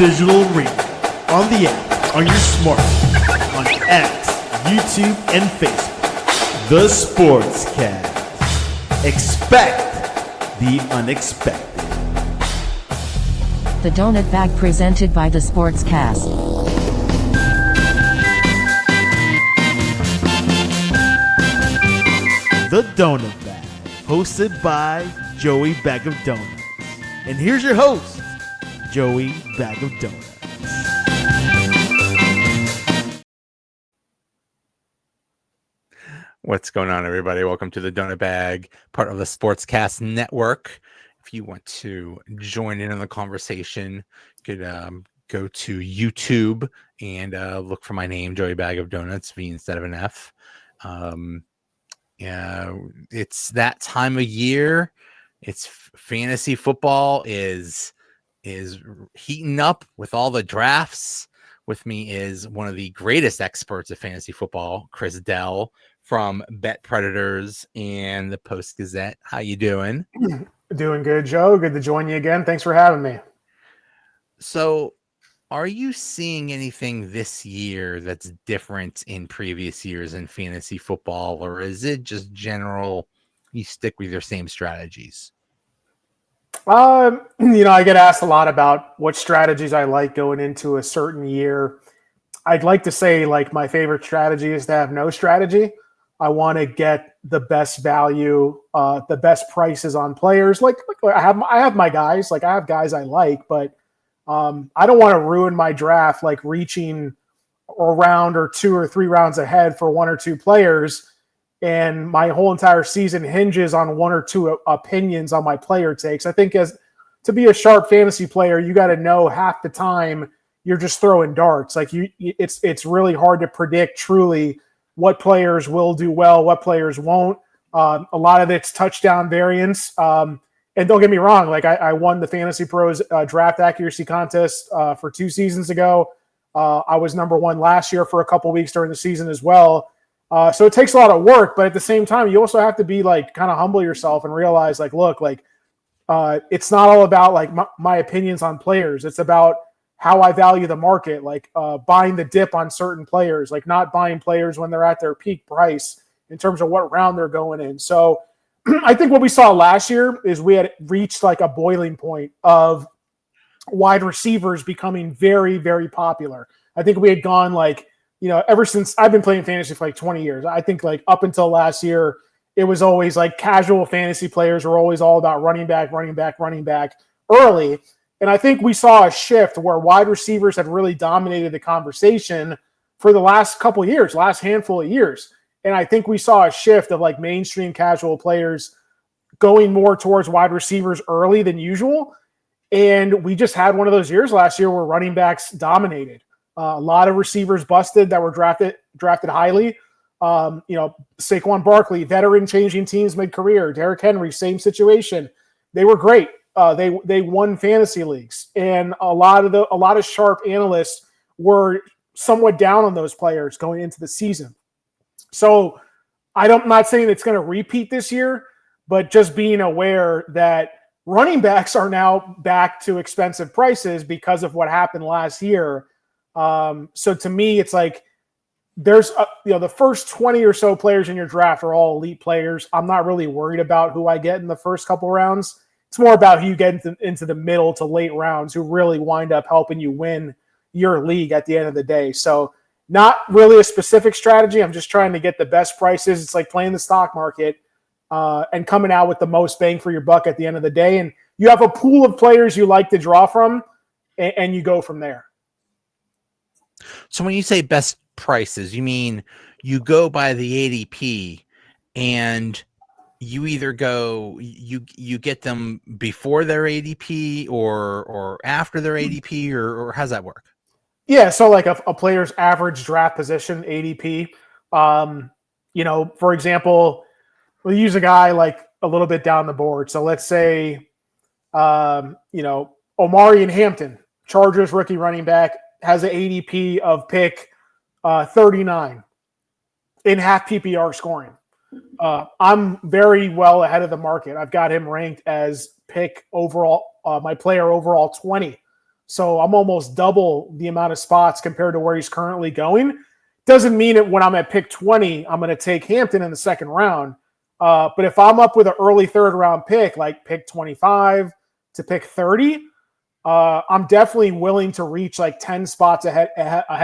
digital arena, on the app, on your smartphone, on X, YouTube, and Facebook. The Sportscast. Expect the unexpected. The Donut Bag presented by The Sportscast. The Donut Bag, hosted by Joey Bag of Donuts. And here's your host, Joey Bag of Donuts. What's going on, everybody? Welcome to the Donut Bag, part of the Sportscast Network. If you want to join in on the conversation, you could go to YouTube and look for my name, Joey Bag of Donuts, V instead of an F. Yeah, it's that time of year. It's fantasy football is heating up with all the drafts. With me is one of the greatest experts of fantasy football, Chris Dell from Bet Predators and the Post Gazette. How you doing? Doing good, Joe. Good to join you again. Thanks for having me. So, are you seeing anything this year that's different in previous years in fantasy football, or is it just general, you stick with your same strategies? I get asked a lot about what strategies I like going into a certain year. I'd like to say, like, my favorite strategy is to have no strategy. I want to get the best value, the best prices on players. Like I have my guys, like I have guys I like, but I don't want to ruin my draft, like reaching a round or 2 or 3 rounds ahead for 1 or 2 players. And my whole entire season hinges on 1 or 2 opinions on my player takes. I think to be a sharp fantasy player, you got to know half the time you're just throwing darts. Like it's really hard to predict truly what players will do well, what players won't. A lot of it's touchdown variance. And don't get me wrong, like I won the Fantasy Pros draft accuracy contest for 2 seasons ago. I was number 1 last year for a couple weeks during the season as well. So it takes a lot of work, but at the same time, you also have to be like kind of humble yourself and realize like, look, like it's not all about like my opinions on players. It's about how I value the market, like buying the dip on certain players, like not buying players when they're at their peak price in terms of what round they're going in. So I think what we saw last year is we had reached like a boiling point of wide receivers becoming very, very popular. I think we had gone like, ever since I've been playing fantasy for like 20 years, I think like up until last year, it was always like casual fantasy players were always all about running back early. And I think we saw a shift where wide receivers had really dominated the conversation for the last couple of years, last handful of years. And I think we saw a shift of like mainstream casual players going more towards wide receivers early than usual. And we just had one of those years last year where running backs dominated. A lot of receivers busted that were drafted highly. Saquon Barkley, veteran changing teams mid-career. Derrick Henry, same situation. They were great. They won fantasy leagues, and a lot of sharp analysts were somewhat down on those players going into the season. So I'm not saying it's going to repeat this year, but just being aware that running backs are now back to expensive prices because of what happened last year. So to me, it's like there's the first 20 or so players in your draft are all elite players. I'm not really worried about who I get in the first couple rounds. It's more about who you get into the middle to late rounds who really wind up helping you win your league at the end of the day. So not really a specific strategy. I'm just trying to get the best prices. It's like playing the stock market and coming out with the most bang for your buck at the end of the day. And you have a pool of players you like to draw from, and you go from there. So when you say best prices, you mean you go by the ADP and you either go you get them before their ADP or after their ADP or how's that work? Yeah, so like a player's average draft position ADP. For example, we'll use a guy like a little bit down the board. So let's say Omari and Hampton, Chargers rookie running back, has an ADP of pick 39 in half PPR scoring. I'm very well ahead of the market. I've got him ranked as pick overall, my player overall 20. So I'm almost double the amount of spots compared to where he's currently going. Doesn't mean that when I'm at pick 20, I'm going to take Hampton in the second round. But if I'm up with an early third round pick, like pick 25 to pick 30, I'm definitely willing to reach like 10 spots ahead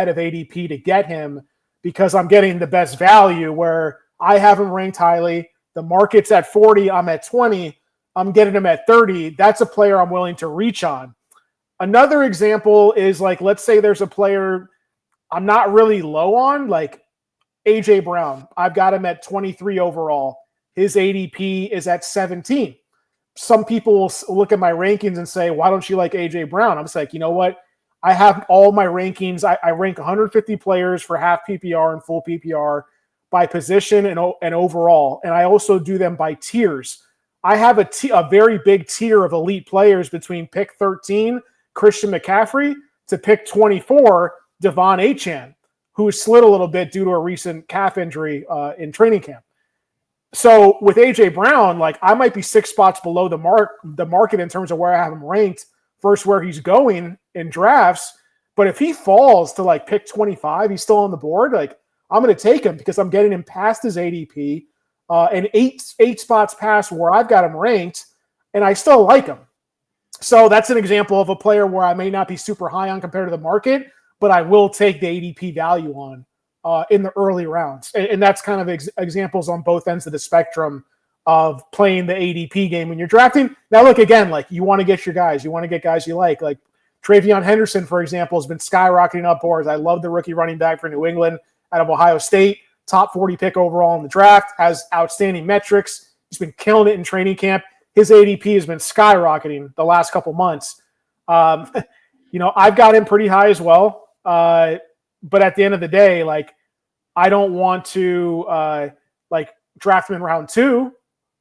of ADP to get him, because I'm getting the best value where I have him ranked highly. The market's at 40, I'm at 20, I'm getting him at 30. That's a player I'm willing to reach on. Another example is like, let's say there's a player I'm not really low on, like AJ Brown. I've got him at 23 overall. His ADP is at 17. Some people will look at my rankings and say, why don't you like AJ Brown? I'm just like, you know what? I have all my rankings. I rank 150 players for half PPR and full PPR by position and overall. And I also do them by tiers. I have a very big tier of elite players between pick 13, Christian McCaffrey, to pick 24, Devon Achane, who slid a little bit due to a recent calf injury in training camp. So with AJ Brown, like I might be 6 spots below the market in terms of where I have him ranked versus where he's going in drafts. But if he falls to like pick 25, he's still on the board. Like I'm going to take him because I'm getting him past his ADP and eight spots past where I've got him ranked, and I still like him. So that's an example of a player where I may not be super high on compared to the market, but I will take the ADP value on in the early rounds. And that's kind of examples on both ends of the spectrum of playing the ADP game when you're drafting. Now, look, again, like you want to get your guys. You want to get guys you like. Like Travion Henderson, for example, has been skyrocketing up boards. I love the rookie running back for New England out of Ohio State. Top 40 pick overall in the draft. Has outstanding metrics. He's been killing it in training camp. His ADP has been skyrocketing the last couple months. I've got him pretty high as well. But at the end of the day, like I don't want to draft him in round 2.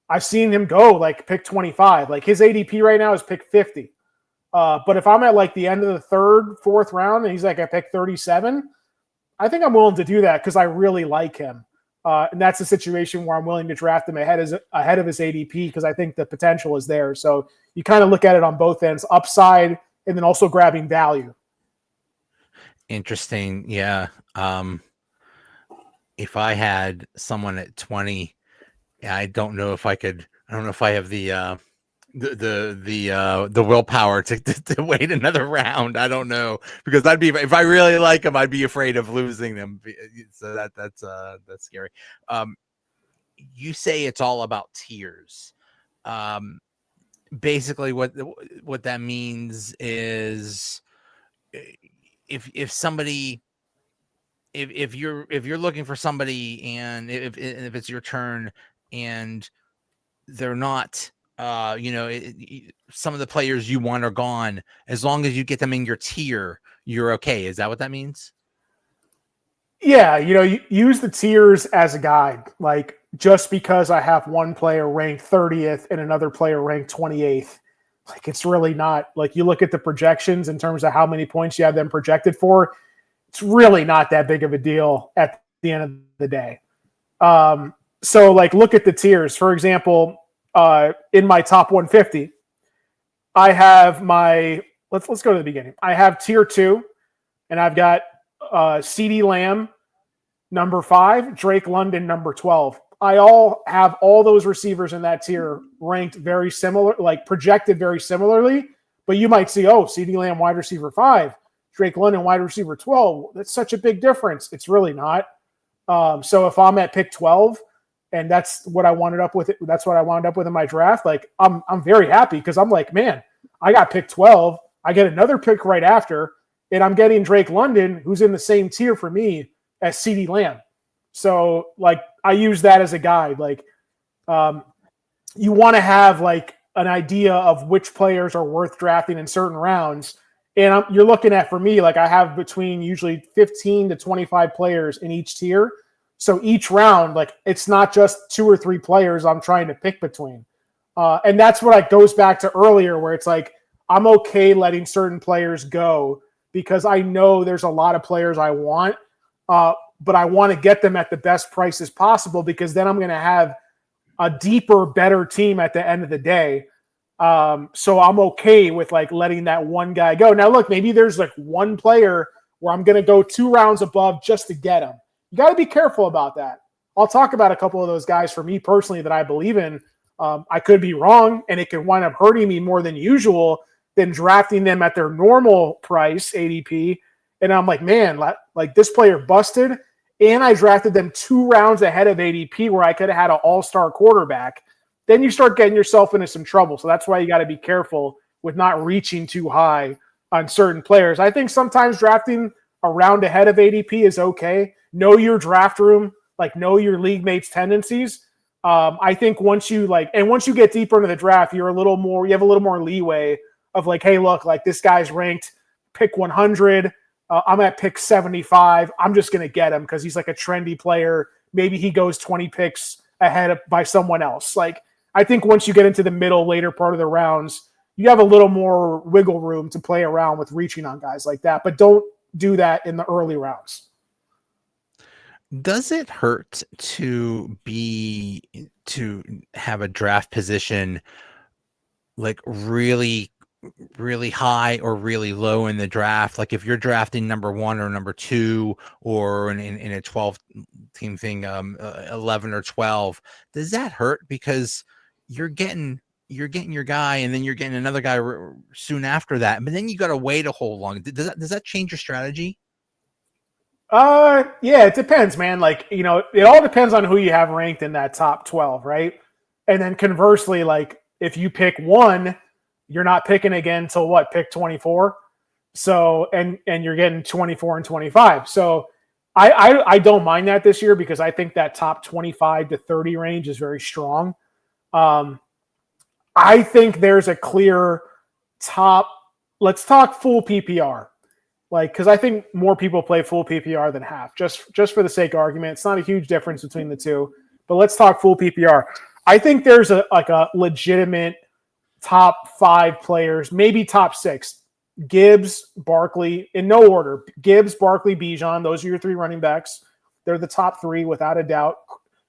I've seen him go like pick 25. Like his ADP right now is pick 50. But if I'm at like the end of the third, fourth round and he's like at pick 37, I think I'm willing to do that because I really like him. And that's a situation where I'm willing to draft him ahead of his ADP because I think the potential is there. So you kind of look at it on both ends, upside and then also grabbing value. Interesting. Yeah. If I had someone at 20, I don't know if I have the willpower to wait another round. I don't know, because if I really like them, I'd be afraid of losing them. So that's scary. You say it's all about tiers. Basically what that means is if somebody, if you're looking for somebody and if it's your turn and they're not, some of the players you want are gone, as long as you get them in your tier, you're okay. Is that what that means? Yeah, you use the tiers as a guide. Like just because I have one player ranked 30th and another player ranked 28th, like it's really not, like you look at the projections in terms of how many points you have them projected for, it's really not that big of a deal at the end of the day. So like look at the tiers. For example, in my top 150, I have let's go to the beginning. I have tier 2, and I've got CeeDee Lamb, number 5, Drake London, number 12. I have all those receivers in that tier ranked very similar, like projected very similarly. But you might see, CeeDee Lamb, wide receiver 5, Drake London, wide receiver 12. That's such a big difference. It's really not. So if I'm at pick 12, and that's what I wound up with in my draft, like I'm very happy because I'm like, man, I got pick 12. I get another pick right after, and I'm getting Drake London, who's in the same tier for me as CeeDee Lamb. So like I use that as a guide. Like you want to have like an idea of which players are worth drafting in certain rounds. And you're looking at, for me, like I have between usually 15 to 25 players in each tier. So each round, like it's not just 2 or 3 players I'm trying to pick between. And that's what goes back to earlier, where it's like, I'm okay letting certain players go because I know there's a lot of players I want, but I want to get them at the best prices possible because then I'm going to have a deeper, better team at the end of the day. So I'm okay with like letting that one guy go. Now, look, maybe there's like one player where I'm going to go 2 rounds above just to get him. You got to be careful about that. I'll talk about a couple of those guys for me personally that I believe in. I could be wrong, and it could wind up hurting me more than usual than drafting them at their normal price, ADP. And I'm like, man, like this player busted, and I drafted them 2 rounds ahead of ADP where I could have had an all-star quarterback. Then you start getting yourself into some trouble. So that's why you got to be careful with not reaching too high on certain players. I think sometimes drafting a round ahead of ADP is okay. Know your draft room, like know your league mates' tendencies. I think once you get deeper into the draft, you have a little more leeway of like, hey, look, like this guy's ranked pick 100. I'm at pick 75. I'm just going to get him because he's like a trendy player. Maybe he goes 20 picks ahead by someone else. Like, I think once you get into the later part of the rounds, you have a little more wiggle room to play around with reaching on guys like that, but don't do that in the early rounds. Does it hurt to have a draft position like really, really high or really low in the draft? Like if you're drafting number 1 or number 2 or in a 12 team thing, 11 or 12, does that hurt because you're getting your guy and then you're getting another guy soon after that, but then you got to wait a whole long? Does that change your strategy? Yeah, it depends, man. Like, you know, it all depends on who you have ranked in that top 12, right? And then conversely, like if you pick 1, you're not picking again till what, pick 24. So, and you're getting 24 and 25. So I don't mind that this year because I think that top 25 to 30 range is very strong. I think there's a clear top. Let's talk full PPR. Like, because I think more people play full PPR than half, just for the sake of argument. It's not a huge difference between the two, but let's talk full PPR. I think there's a legitimate top 5 players, maybe top 6. Gibbs, Barkley, in no order. Gibbs, Barkley, Bijan. Those are your 3 running backs. They're the top 3 without a doubt.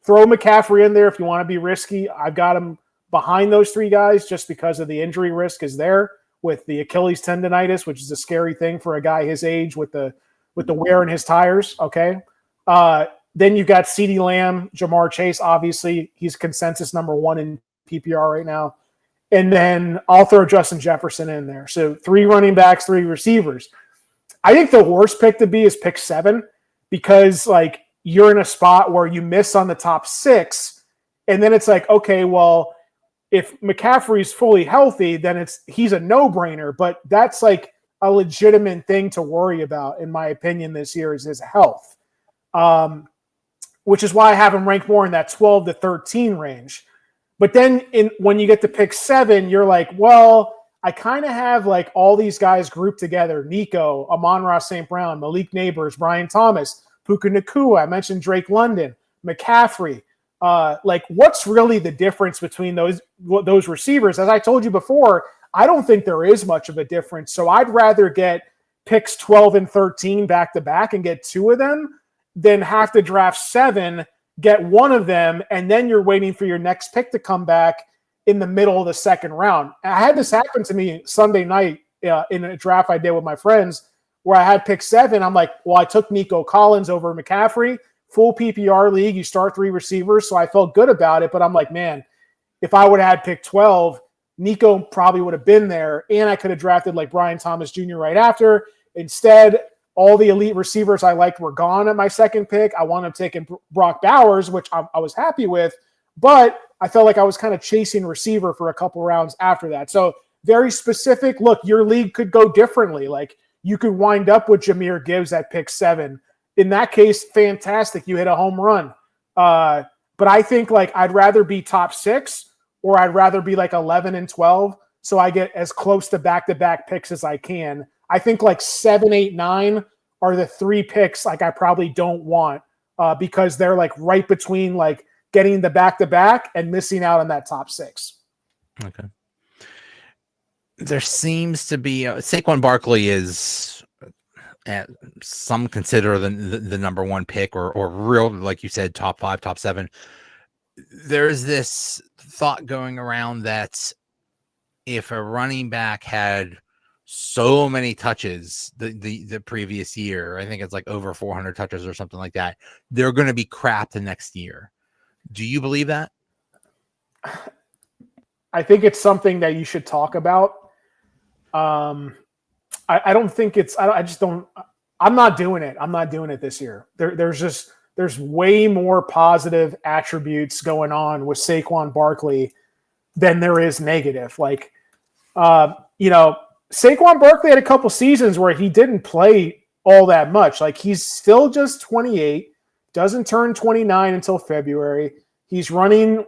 Throw McCaffrey in there if you want to be risky. I've got him behind those 3 guys just because of the injury risk is there with the Achilles tendonitis, which is a scary thing for a guy his age with the wear in his tires. Okay. Then you've got CeeDee Lamb, Jamar Chase. Obviously, he's consensus number 1 in PPR right now. And then I'll throw Justin Jefferson in there. So 3 running backs, 3 receivers. I think the worst pick to be is pick 7 because like you're in a spot where you miss on the top 6. And then it's like, okay, well, if McCaffrey's fully healthy, then he's a no-brainer. But that's like a legitimate thing to worry about, in my opinion, this year is his health, which is why I have him ranked more in that 12 to 13 range. But then when you get to pick 7, you're like, well, I kind of have like all these guys grouped together: Nico, Amon-Ra St. Brown, Malik Neighbors, Brian Thomas, Puka Nacua. I mentioned Drake London, McCaffrey. Like, what's really the difference between those receivers? As I told you before, I don't think there is much of a difference. So I'd rather get picks 12 and 13 back to back and get 2 of them than have to draft 7, get 1 of them, and then you're waiting for your next pick to come back in the middle of the second round. I had this happen to me Sunday night in a draft I did with my friends where I had pick 7. I'm like, well, I took Nico Collins over McCaffrey. Full PPR league, you start 3 receivers, so I felt good about it. But I'm like, man, if I would have had pick 12, Nico probably would have been there, and I could have drafted like Brian Thomas Jr. right after. Instead, all the elite receivers I liked were gone at my second pick. I wound up taking Brock Bowers, which I was happy with, but I felt like I was kind of chasing receiver for a couple rounds after that. So very specific. Look, your league could go differently. Like you could wind up with Jahmyr Gibbs at pick 7. In that case, fantastic. You hit a home run. But I think like I'd rather be top 6 or I'd rather be like 11 and 12 so I get as close to back-to-back picks as I can. I think like 7, 8, 9 are the 3 picks like I probably don't want because they're like right between like getting the back-to-back and missing out on that top 6. Okay. There seems to be Saquon Barkley is some consider the number 1 pick or real, like you said, top 5, top 7. There's this thought going around that if a running back had so many touches the previous year, I think it's like over 400 touches or something like that, they're going to be crap the next year. Do you believe that? I think it's something that you should talk about. I don't think it's. I just don't. I'm not doing it. I'm not doing it this year. There's way more positive attributes going on with Saquon Barkley than there is negative. Like, Saquon Barkley had a couple seasons where he didn't play all that much. Like, he's still just 28, doesn't turn 29 until February. He's running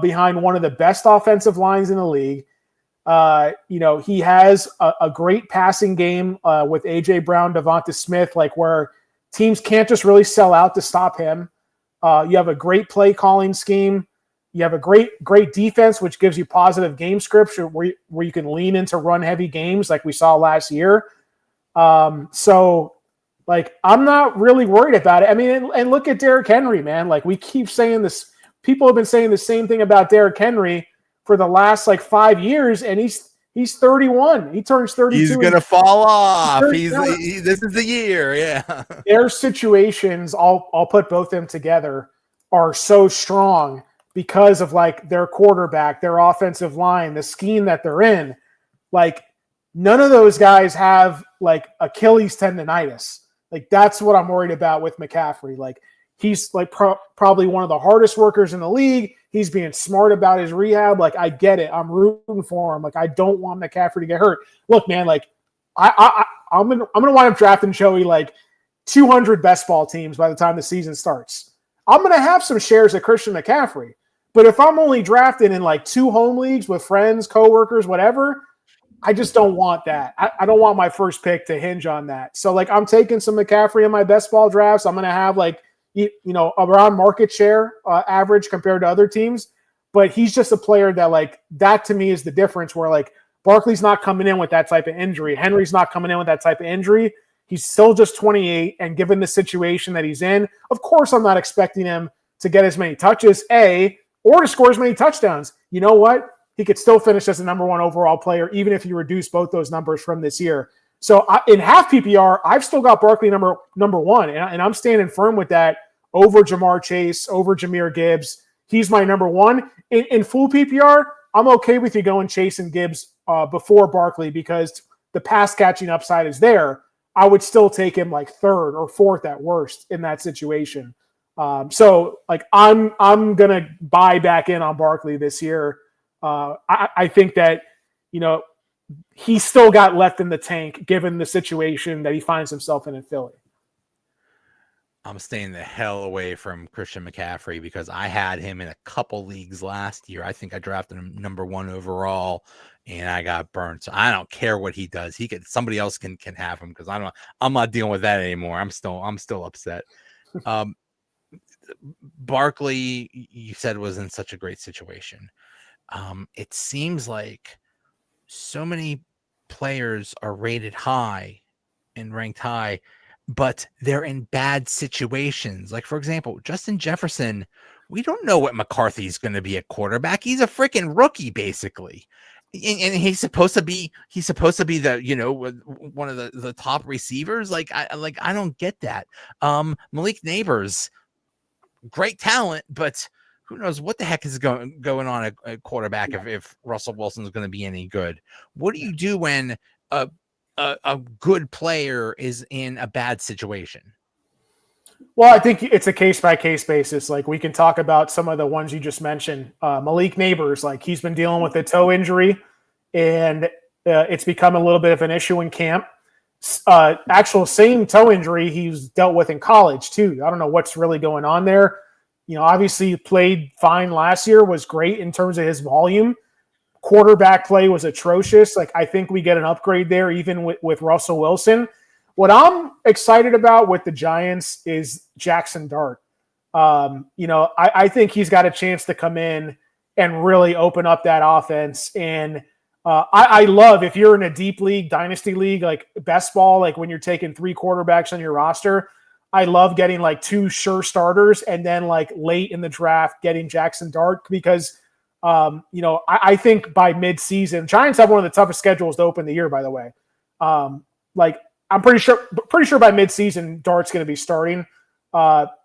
behind one of the best offensive lines in the league. He has a great passing game with A.J. Brown, Devonta Smith, like where teams can't just really sell out to stop him. You have a great play calling scheme. You have a great defense, which gives you positive game scripts where you can lean into run heavy games like we saw last year. So I'm not really worried about it. I mean, and look at Derrick Henry, man. Like, we keep saying this. People have been saying the same thing about Derrick Henry for the last 5 years, and he's 31. He turns 32. He's gonna fall off. This is the year. Yeah. Their situations, I'll put both of them together, are so strong because of their quarterback, their offensive line, the scheme that they're in. None of those guys have Achilles tendonitis. That's what I'm worried about with McCaffrey. He's probably one of the hardest workers in the league. He's being smart about his rehab. I get it. I'm rooting for him. I don't want McCaffrey to get hurt. Look, man, I'm gonna wind up drafting Joey 200 best ball teams by the time the season starts. I'm gonna have some shares of Christian McCaffrey. But if I'm only drafted in 2 home leagues with friends, coworkers, whatever, I just don't want that. I don't want my first pick to hinge on that. So I'm taking some McCaffrey in my best ball drafts. I'm gonna have around market share average compared to other teams, but he's just a player that that to me is the difference where Barkley's not coming in with that type of injury. Henry's not coming in with that type of injury. He's still just 28, and given the situation that he's in, of course I'm not expecting him to get as many touches, or to score as many touchdowns. You know what? He could still finish as the number 1 overall player, even if you reduce both those numbers from this year. So in half PPR, I've still got Barkley number 1, and I'm standing firm with that over Jamar Chase, over Jahmyr Gibbs. He's my number 1. In full PPR, I'm okay with you going Chase and Gibbs before Barkley because the pass catching upside is there. I would still take him 3rd or 4th at worst in that situation. I'm gonna buy back in on Barkley this year. I think that he's still got left in the tank given the situation that he finds himself in Philly. I'm staying the hell away from Christian McCaffrey because I had him in a couple leagues last year. I think I drafted him number 1 overall, and I got burnt. So I don't care what he does. Somebody else can have him because I'm not dealing with that anymore. I'm still upset. Barkley, you said, was in such a great situation. It seems like so many players are rated high and ranked high, but they're in bad situations. For example, Justin Jefferson, we don't know what McCarthy's going to be at quarterback. He's a freaking rookie, basically. And he's supposed to be the, one of the top receivers. I don't get that. Malik Neighbors, great talent, but who knows what the heck is going on at quarterback if Russell Wilson is going to be any good. What do you do when a good player is in a bad situation? Well, I think it's a case-by-case basis. We can talk about some of the ones you just mentioned. Malik Neighbors, he's been dealing with a toe injury, and it's become a little bit of an issue in camp. Actual same toe injury he's dealt with in college, too. I don't know what's really going on there. Obviously he played fine last year, was great in terms of his volume. Quarterback play was atrocious. I think we get an upgrade there, even with Russell Wilson. What I'm excited about with the Giants is Jackson Dart. I think he's got a chance to come in and really open up that offense. And I love, if you're in a deep league, dynasty league, best ball, when you're taking 3 quarterbacks on your roster, I love getting 2 sure starters and then late in the draft getting Jackson Dart because I think by mid-season, Giants have one of the toughest schedules to open the year, by the way. I'm pretty sure by mid-season, Dart's going to be starting.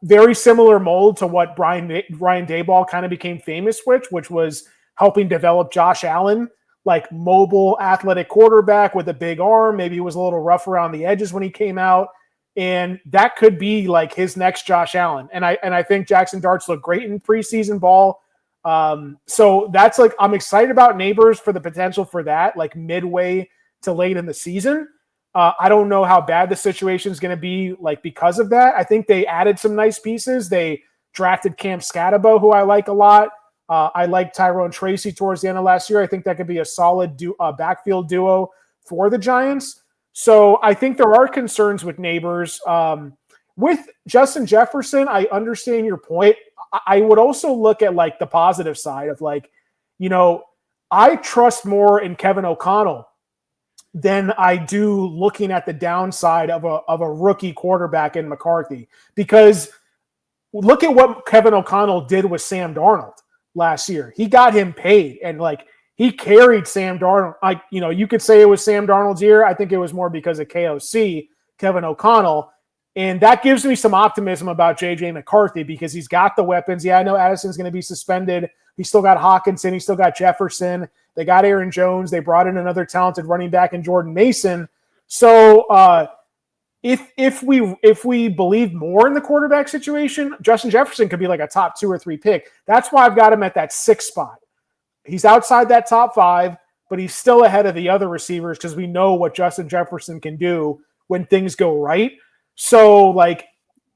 Very similar mold to what Ryan Daboll kind of became famous with, which was helping develop Josh Allen, like mobile, athletic quarterback with a big arm. Maybe he was a little rough around the edges when he came out. And that could be like his next Josh Allen. And I think Jackson Dart's looked great in preseason ball. So that's like, I'm excited about Neighbors for the potential for that, like midway to late in the season. I don't know how bad the situation is going to be, like, because of that. I think they added some nice pieces. They drafted Cam Scatabo, who I like a lot. I like Tyrone Tracy towards the end of last year. I think that could be a solid backfield duo for the Giants. So I think there are concerns with Neighbors. With Justin Jefferson, I understand your point. I would also look at, like, the positive side of, like, I trust more in Kevin O'Connell than I do looking at the downside of a rookie quarterback in McCarthy. Because look at what Kevin O'Connell did with Sam Darnold last year. He got him paid, and, like, he carried Sam Darnold. You could say it was Sam Darnold's year. I think it was more because of KOC, Kevin O'Connell. And that gives me some optimism about J.J. McCarthy because he's got the weapons. Yeah, I know Addison's going to be suspended. He still got Hawkinson. He still got Jefferson. They got Aaron Jones. They brought in another talented running back in Jordan Mason. So if we believe more in the quarterback situation, Justin Jefferson could be like a top 2 or 3 pick. That's why I've got him at that 6th spot. He's outside that top 5, but he's still ahead of the other receivers because we know what Justin Jefferson can do when things go right. So, like,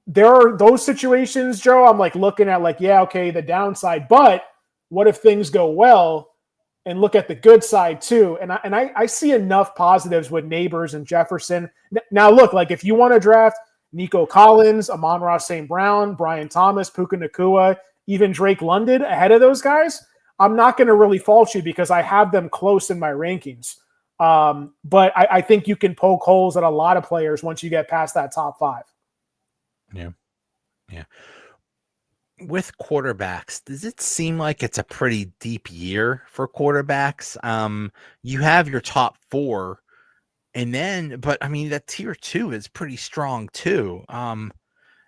there are those situations, Joe, I'm, like, looking at, like, yeah, okay, the downside, but what if things go well? And look at the good side too. And I see enough positives with Neighbors and Jefferson. Now, look, like, if you want to draft Nico Collins, Amon-Ra St. Brown, Brian Thomas, Puka Nacua, even Drake London ahead of those guys, I'm not going to really fault you because I have them close in my rankings. But I think you can poke holes at a lot of players once you get past that top 5. Yeah. With quarterbacks, does it seem like it's a pretty deep year for quarterbacks? You have your top 4, but I mean, that tier 2 is pretty strong too.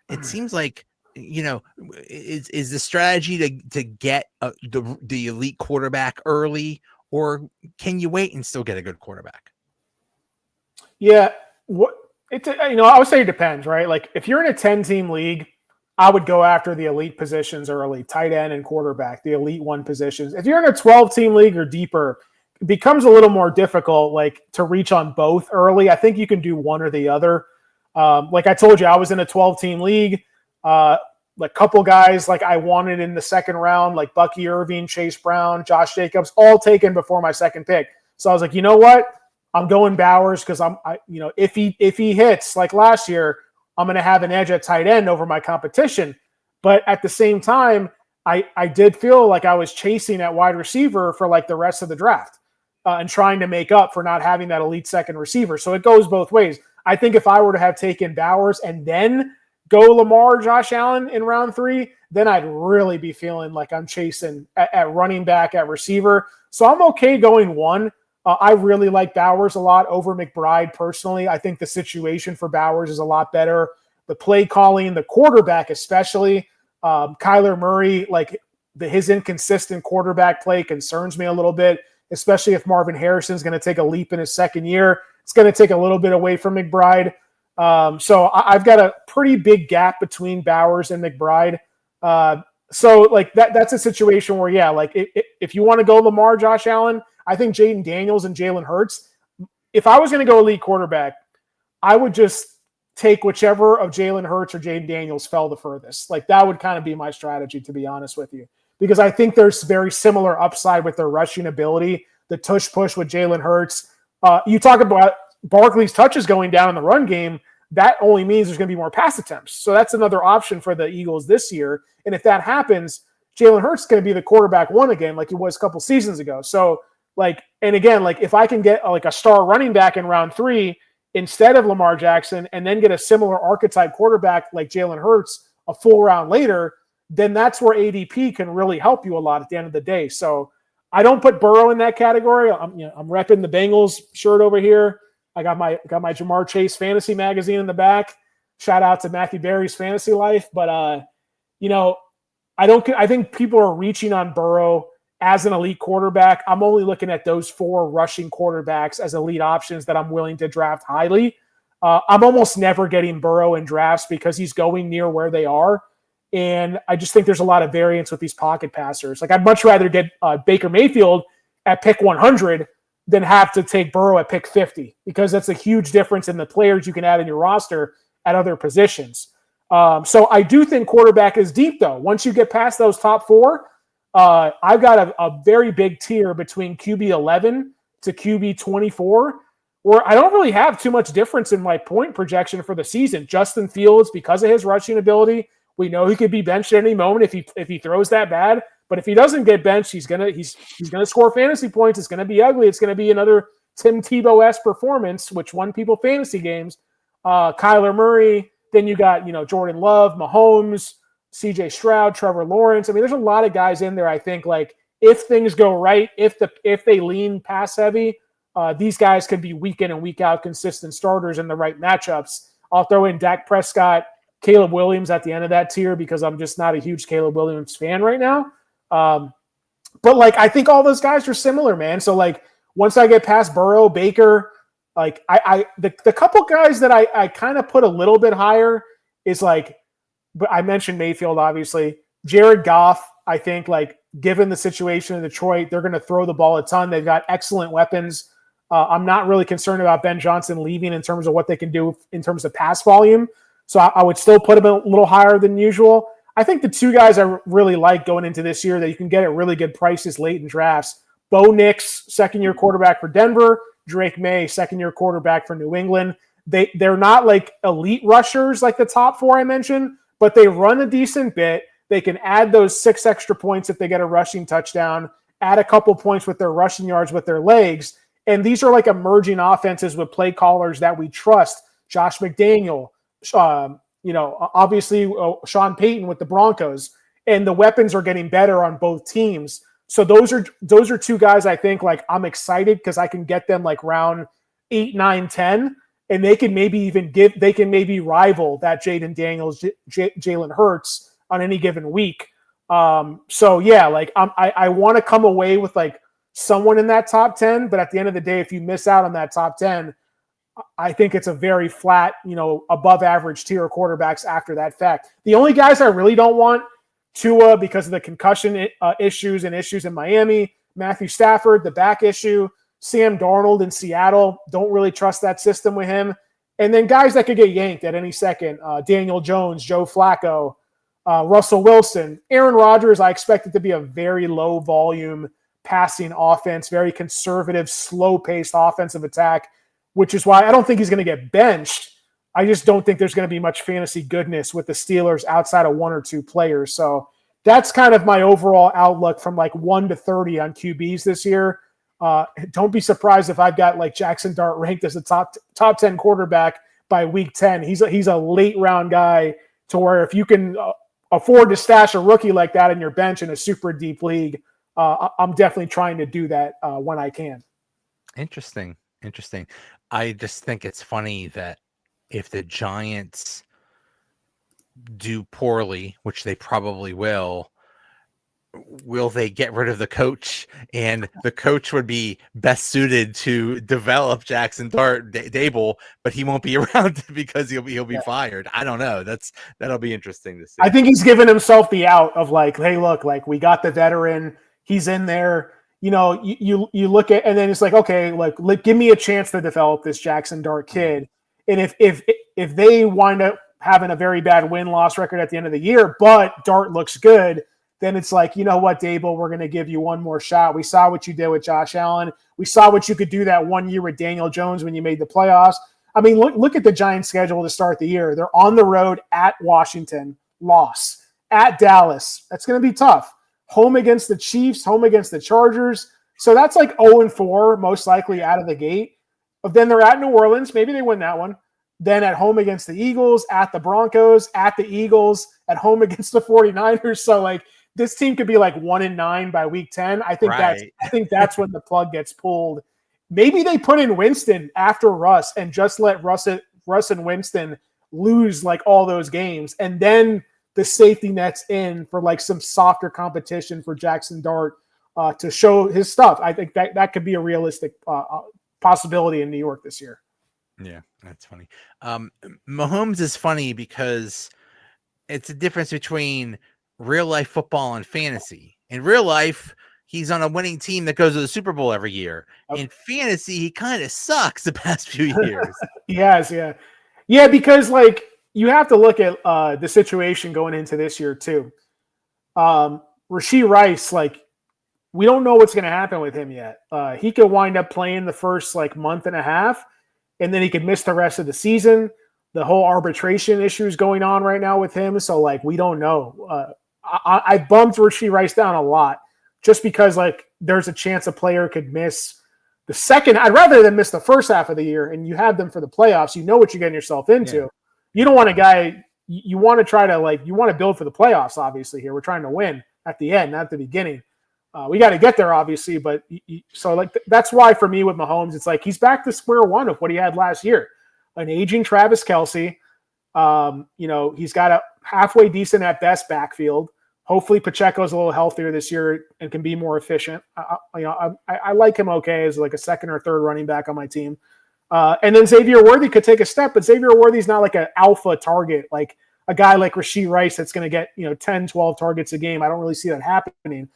It seems like, is the strategy to get the elite quarterback early, or can you wait and still get a good quarterback? Yeah, I would say it depends, right? Like, if you're in a 10-team league, I would go after the elite positions early, tight end and quarterback, the elite 1 positions. If you're in a 12-team league or deeper, it becomes a little more difficult, like, to reach on both early. I think you can do one or the other. Like I told you, I was in a 12-team league. Like, couple guys like I wanted in the 2nd round, like Bucky Irving, Chase Brown, Josh Jacobs, all taken before my 2nd pick. So I was like, you know what? I'm going Bowers because if he hits like last year, I'm going to have an edge at tight end over my competition. But at the same time, I did feel like I was chasing at wide receiver for, like, the rest of the draft and trying to make up for not having that elite 2nd receiver. So it goes both ways. I think if I were to have taken Bowers and then go Lamar, Josh Allen in round 3, then I'd really be feeling like I'm chasing at running back, at receiver. So I'm okay going 1. I really like Bowers a lot over McBride personally. I think the situation for Bowers is a lot better. The play calling, the quarterback especially. Kyler Murray, like, his inconsistent quarterback play concerns me a little bit, especially if Marvin Harrison's going to take a leap in his 2nd year. It's going to take a little bit away from McBride. So I've got a pretty big gap between Bowers and McBride. So, like, that's a situation where, yeah, like, if you want to go Lamar, Josh Allen, I think Jaden Daniels and Jalen Hurts, if I was going to go elite quarterback, I would just take whichever of Jalen Hurts or Jaden Daniels fell the furthest. Like, that would kind of be my strategy, to be honest with you, because I think there's very similar upside with their rushing ability, the tush push with Jalen Hurts. You talk about Barkley's touches going down in the run game. That only means there's going to be more pass attempts. So that's another option for the Eagles this year. And if that happens, Jalen Hurts is going to be the quarterback 1 again, like he was a couple seasons ago. So, like, and again, like, if I can get like a star running back in round 3 instead of Lamar Jackson and then get a similar archetype quarterback like Jalen Hurts a full round later, then that's where ADP can really help you a lot at the end of the day. So I don't put Burrow in that category. I'm repping the Bengals shirt over here. I got my Jamar Chase fantasy magazine in the back. Shout out to Matthew Berry's fantasy life. But I think people are reaching on Burrow as an elite quarterback. I'm only looking at those 4 rushing quarterbacks as elite options that I'm willing to draft highly. I'm almost never getting Burrow in drafts because he's going near where they are. And I just think there's a lot of variance with these pocket passers. Like, I'd much rather get Baker Mayfield at pick 100 than have to take Burrow at pick 50, because that's a huge difference in the players you can add in your roster at other positions. So I do think quarterback is deep, though. Once you get past those top 4, I've got a very big tier between QB 11 to QB 24, where I don't really have too much difference in my point projection for the season. Justin Fields, because of his rushing ability, we know he could be benched at any moment if he throws that bad. But if he doesn't get benched, he's gonna score fantasy points. It's gonna be ugly. It's gonna be another Tim Tebow-esque performance, which won people fantasy games. Kyler Murray. Then you got Jordan Love, Mahomes, C.J. Stroud, Trevor Lawrence. I mean, there's a lot of guys in there. I think, like, if things go right, if they lean pass heavy, these guys can be week in and week out consistent starters in the right matchups. I'll throw in Dak Prescott, Caleb Williams at the end of that tier because I'm just not a huge Caleb Williams fan right now. But like, I think all those guys are similar, man. So like, once I get past Burrow, Baker, like the couple guys that I kind of put a little bit higher is like, but I mentioned Mayfield, obviously. Jared Goff, I think, like, given the situation in Detroit, they're going to throw the ball a ton. They've got excellent weapons. I'm not really concerned about Ben Johnson leaving in terms of what they can do in terms of pass volume. So I would still put him a little higher than usual. I think the 2 guys I really like going into this year that you can get at really good prices late in drafts, Bo Nix, second-year quarterback for Denver, Drake May, second-year quarterback for New England. They're not like elite rushers like the top 4 I mentioned, but they run a decent bit. They can add those 6 extra points if they get a rushing touchdown, add a couple points with their rushing yards with their legs. And these are like emerging offenses with play callers that we trust. Josh McDaniel, obviously Sean Payton with the Broncos, and the weapons are getting better on both teams. So those are 2 guys I think, like, I'm excited because I can get them like round 8, 9, 10, and they can maybe rival that Jaden Daniels, Jalen Hurts on any given week. So yeah, like I want to come away with like someone in that top 10, but at the end of the day, if you miss out on that top 10, I think it's a very flat, above average tier of quarterbacks after that fact. The only guys I really don't want, Tua, because of the concussion issues in Miami, Matthew Stafford, the back issue, Sam Darnold in Seattle, don't really trust that system with him. And then guys that could get yanked at any second, Daniel Jones, Joe Flacco, Russell Wilson, Aaron Rodgers. I expect it to be a very low volume passing offense, very conservative, slow-paced offensive attack, which is why I don't think he's going to get benched. I just don't think there's going to be much fantasy goodness with the Steelers outside of 1 or 2 players. So that's kind of my overall outlook from like 1 to 30 on QBs this year. Don't be surprised if I've got like Jackson Dart ranked as a top 10 quarterback by week 10. He's a late round guy to where if you can afford to stash a rookie like that in your bench in a super deep league, I'm definitely trying to do that when I can. Interesting. I just think it's funny that if the Giants do poorly, which they probably will they get rid of the coach? And the coach would be best suited to develop Jackson Dable, but he won't be around because he'll be fired. I don't know. That'll be interesting to see. I think he's given himself the out of like, hey, look, like we got the veteran. He's in there. You look at, and then it's like, okay, like give me a chance to develop this Jackson Dart kid. And if they wind up having a very bad win-loss record at the end of the year, but Dart looks good, then it's like, you know what, Dable, we're going to give you one more shot. We saw what you did with Josh Allen. We saw what you could do that 1 year with Daniel Jones when you made the playoffs. I mean, look at the Giants' schedule to start the year. They're on the road at Washington, loss. At Dallas, that's going to be tough. Home against the Chiefs, home against the Chargers. So that's like 0-4, most likely out of the gate. But then they're at New Orleans. Maybe they win that one. Then at home against the Eagles, at the Broncos, at the Eagles, at home against the 49ers. So like this team could be like 1-9 by week 10. I think that's when the plug gets pulled. Maybe they put in Winston after Russ and just let Russ and Winston lose like all those games. And then the safety net's in for like some softer competition for Jackson Dart to show his stuff. I think that could be a realistic possibility in New York this year. Yeah, that's funny. Mahomes is funny because it's a difference between real life football and fantasy. In real life, he's on a winning team that goes to the Super Bowl every year. In fantasy, he kind of sucks the past few years. Yes, yeah. Yeah, because like you have to look at the situation going into this year too. Rashee Rice, like we don't know what's going to happen with him yet. He could wind up playing the first like month and a half, and then he could miss the rest of the season. The whole arbitration issue is going on right now with him. So like, we don't know. I bumped Rashee Rice down a lot just because like there's a chance a player could miss the second. I'd rather than miss the first half of the year and you have them for the playoffs. You know what you're getting yourself into. Yeah. You don't want a guy, you want to try to like, you want to build for the playoffs. Obviously here, we're trying to win at the end, not at the beginning. We got to get there obviously, but so like, that's why for me with Mahomes, it's like, he's back to square one of what he had last year. An aging Travis Kelce. He's got a halfway decent at best backfield. Hopefully Pacheco's a little healthier this year and can be more efficient. I like him okay as like a second or third running back on my team. And then Xavier Worthy could take a step, but Xavier Worthy's not like an alpha target, like a guy like Rashee Rice that's going to get 10, 12 targets a game. I don't really see that happening.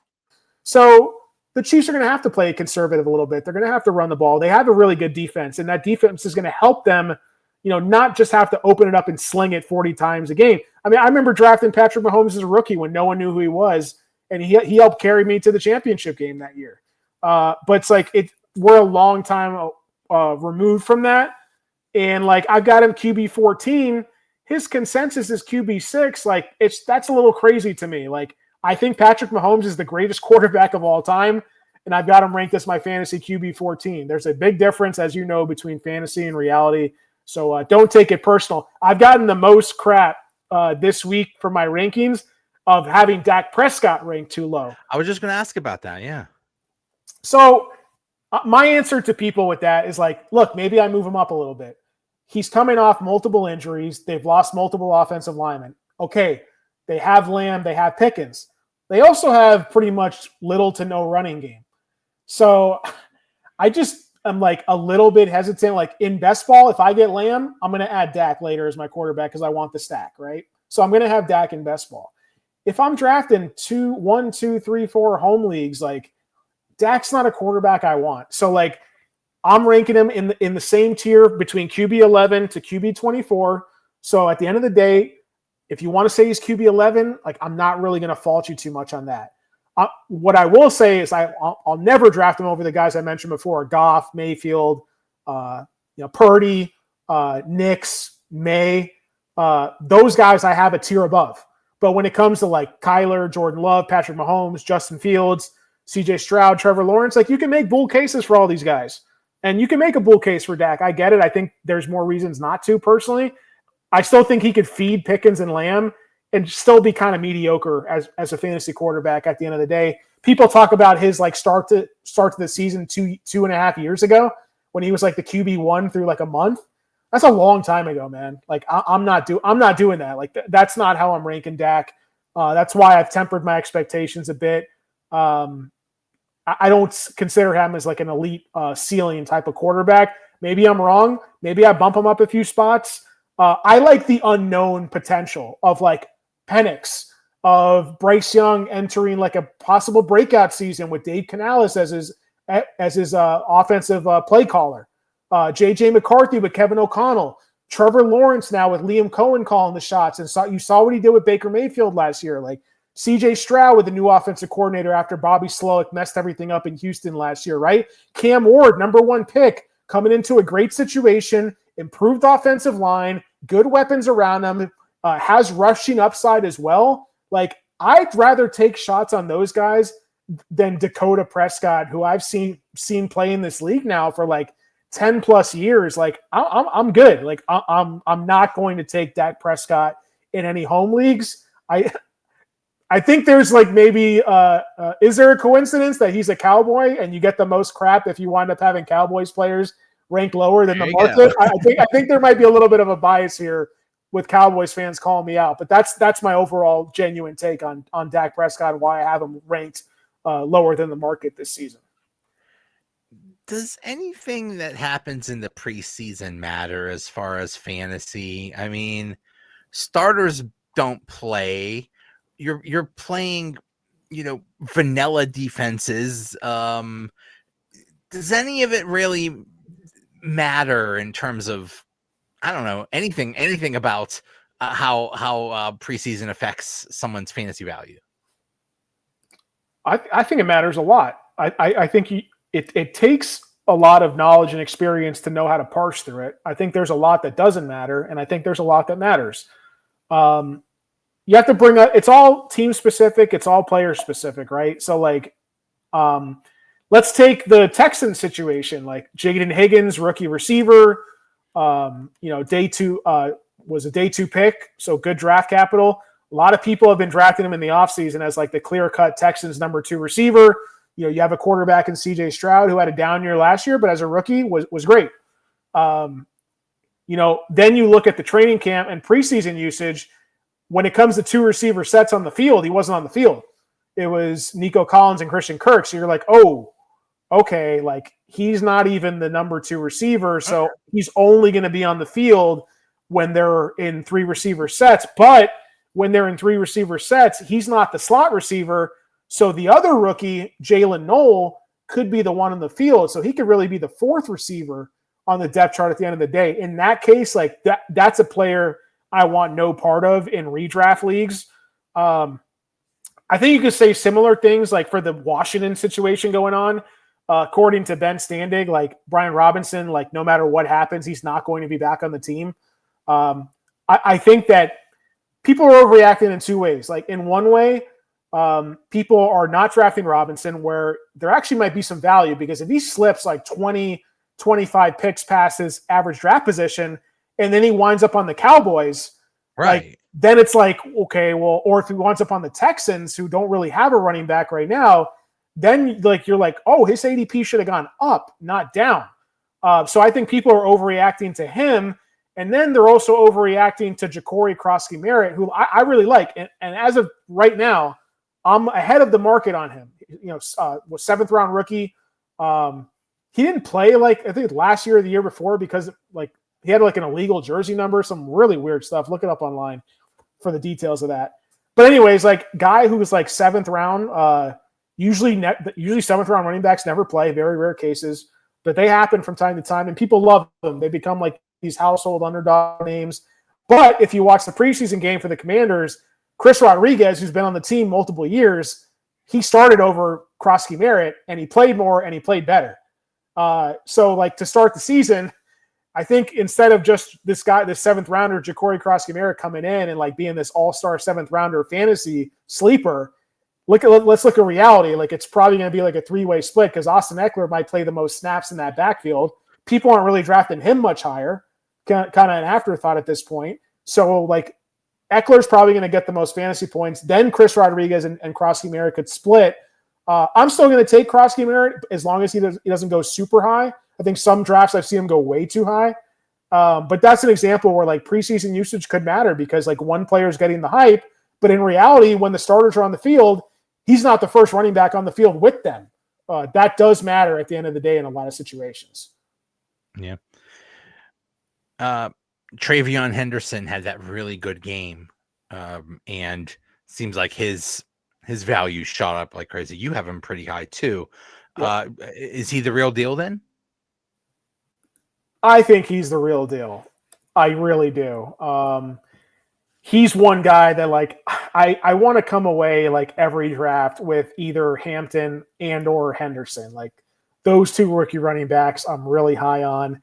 So the Chiefs are going to have to play conservative a little bit. They're going to have to run the ball. They have a really good defense, and that defense is going to help them not just have to open it up and sling it 40 times a game. I mean, I remember drafting Patrick Mahomes as a rookie when no one knew who he was, and he helped carry me to the championship game that year. But it's like we're a long time removed from that, and like I've got him QB 14. His consensus is QB 6. Like that's a little crazy to me. Like I think Patrick Mahomes is the greatest quarterback of all time, and I've got him ranked as my fantasy QB 14. There's a big difference, as you know, between fantasy and reality. So don't take it personal. I've gotten the most crap this week for my rankings of having Dak Prescott ranked too low. I was just going to ask about that. Yeah. So my answer to people with that is like, look, maybe I move him up a little bit. He's coming off multiple injuries. They've lost multiple offensive linemen. Okay. They have Lamb. They have Pickens. They also have pretty much little to no running game. So I'm like a little bit hesitant. Like in best ball, if I get Lamb, I'm going to add Dak later as my quarterback because I want the stack, right? So I'm going to have Dak in best ball. If I'm drafting 1, 2, 3, 4 home leagues, like Dak's not a quarterback I want. So like I'm ranking him in the same tier between QB 11 to QB 24. So at the end of the day, if you want to say he's QB 11, like I'm not really going to fault you too much on that. What I will say is I'll never draft him over the guys I mentioned before: Goff, Mayfield, Purdy, Nix, May. Those guys I have a tier above. But when it comes to like Kyler, Jordan Love, Patrick Mahomes, Justin Fields, CJ Stroud, Trevor Lawrence, like you can make bull cases for all these guys, and you can make a bull case for Dak. I get it. I think there's more reasons not to. Personally, I still think he could feed Pickens and Lamb and still be kind of mediocre as a fantasy quarterback at the end of the day. People talk about his like start to the season 2.5 years ago when he was like the QB1 through like a month. That's a long time ago, man. Like I'm not doing that. Like that's not how I'm ranking Dak. That's why I've tempered my expectations a bit. I don't consider him as like an elite ceiling type of quarterback. Maybe I'm wrong. Maybe I bump him up a few spots. I like the unknown potential of like Penix, of Bryce Young entering like a possible breakout season with Dave Canales as his offensive play caller. J.J. McCarthy with Kevin O'Connell. Trevor Lawrence now with Liam Cohen calling the shots. And you saw what he did with Baker Mayfield last year. Like C.J. Stroud with the new offensive coordinator after Bobby Slowick messed everything up in Houston last year, right? Cam Ward, number 1 pick, coming into a great situation, improved offensive line, good weapons around them, has rushing upside as well. Like, I'd rather take shots on those guys than Dakota Prescott, who I've seen play in this league now for like 10 plus years. Like, I'm good. Like, I'm not going to take Dak Prescott in any home leagues. I think there's like maybe is there a coincidence that he's a Cowboy and you get the most crap if you wind up having Cowboys players ranked lower than the market? I think there might be a little bit of a bias here with Cowboys fans calling me out, but that's my overall genuine take on Dak Prescott and why I have him ranked lower than the market this season. Does anything that happens in the preseason matter as far as fantasy? I mean, starters don't play. You're playing, vanilla defenses. Does any of it really matter in terms of, I don't know, anything about how preseason affects someone's fantasy value? I think it matters a lot. I think it takes a lot of knowledge and experience to know how to parse through it. I think there's a lot that doesn't matter, and I think there's a lot that matters. You have to bring up, it's all team specific, it's all player specific, right? So like, let's take the Texans situation, like Jaden Higgins, rookie receiver, day two was a day 2 pick, so good draft capital. A lot of people have been drafting him in the offseason as like the clear-cut Texans number 2 receiver. You have a quarterback in CJ Stroud who had a down year last year, but as a rookie was great. Then you look at the training camp and preseason usage. When it comes to 2 receiver sets on the field, he wasn't on the field. It was Nico Collins and Christian Kirk. So you're like, oh, okay, like he's not even the number 2 receiver. So he's only going to be on the field when they're in 3 receiver sets. But when they're in 3 receiver sets, he's not the slot receiver. So the other rookie, Jalen Noel, could be the one on the field. So he could really be the 4th receiver on the depth chart at the end of the day. In that case, like that's a player I want no part of in redraft leagues. I think you could say similar things like for the Washington situation going on. According to Ben Standig, like Brian Robinson, like no matter what happens, he's not going to be back on the team. I think that people are overreacting in 2 ways. Like in one way, people are not drafting Robinson where there actually might be some value because if he slips like 20, 25 picks past his average draft position, and then he winds up on the Cowboys, right? Like, then it's like, okay, well, or if he winds up on the Texans who don't really have a running back right now, then like you're like, oh, his ADP should have gone up, not down. So I think people are overreacting to him, and then they're also overreacting to Ja'Cory Krosky-Merritt, who I really like. And as of right now, I'm ahead of the market on him. Was 7th round rookie. He didn't play like I think last year or the year before because like he had like an illegal jersey number, some really weird stuff. Look it up online for the details of that. But anyways, like guy who was like 7th round, usually 7th round running backs never play, very rare cases, but they happen from time to time and people love them. They become like these household underdog names. But if you watch the preseason game for the Commanders, Chris Rodriguez, who's been on the team multiple years, he started over Krosky-Merritt and he played more and he played better. So like to start the season, I think instead of just this guy, this 7th rounder, Ja'Cory Krosky-Merritt coming in and like being this all-star 7th rounder fantasy sleeper, let's look at reality. Like it's probably going to be like a 3-way split because Austin Eckler might play the most snaps in that backfield. People aren't really drafting him much higher, kind of an afterthought at this point. So like Eckler's probably going to get the most fantasy points. Then Chris Rodriguez and Krosky-Merritt could split. I'm still going to take Krosky-Merritt as long as he doesn't go super high. I think some drafts I've seen him go way too high. But that's an example where like preseason usage could matter because like one player is getting the hype, but in reality, when the starters are on the field, he's not the first running back on the field with them. That does matter at the end of the day in a lot of situations. Yeah. Travion Henderson had that really good game, and seems like his value shot up like crazy. You have him pretty high too. Yep. Is he the real deal then? I think he's the real deal. I really do. He's one guy that like I want to come away like every draft with either Hampton and or Henderson. Like those 2 rookie running backs I'm really high on.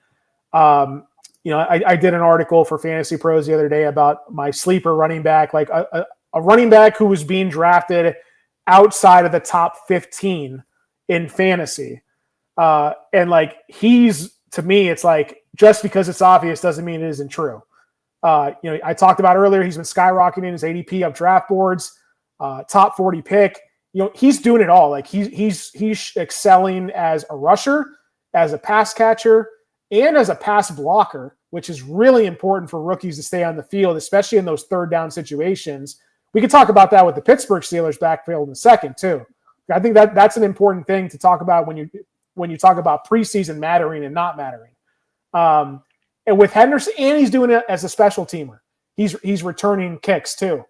I did an article for Fantasy Pros the other day about my sleeper running back, like a running back who was being drafted outside of the top 15 in fantasy. And like he's, to me, it's like just because it's obvious doesn't mean it isn't true. I talked about earlier, he's been skyrocketing his ADP up draft boards, top 40 pick. He's doing it all. Like he's excelling as a rusher, as a pass catcher, and as a pass blocker, which is really important for rookies to stay on the field, especially in those third down situations. We could talk about that with the Pittsburgh Steelers backfield in a second too. I think that's an important thing to talk about when you talk about preseason mattering and not mattering. And with Henderson, and he's doing it as a special teamer. He's returning kicks too.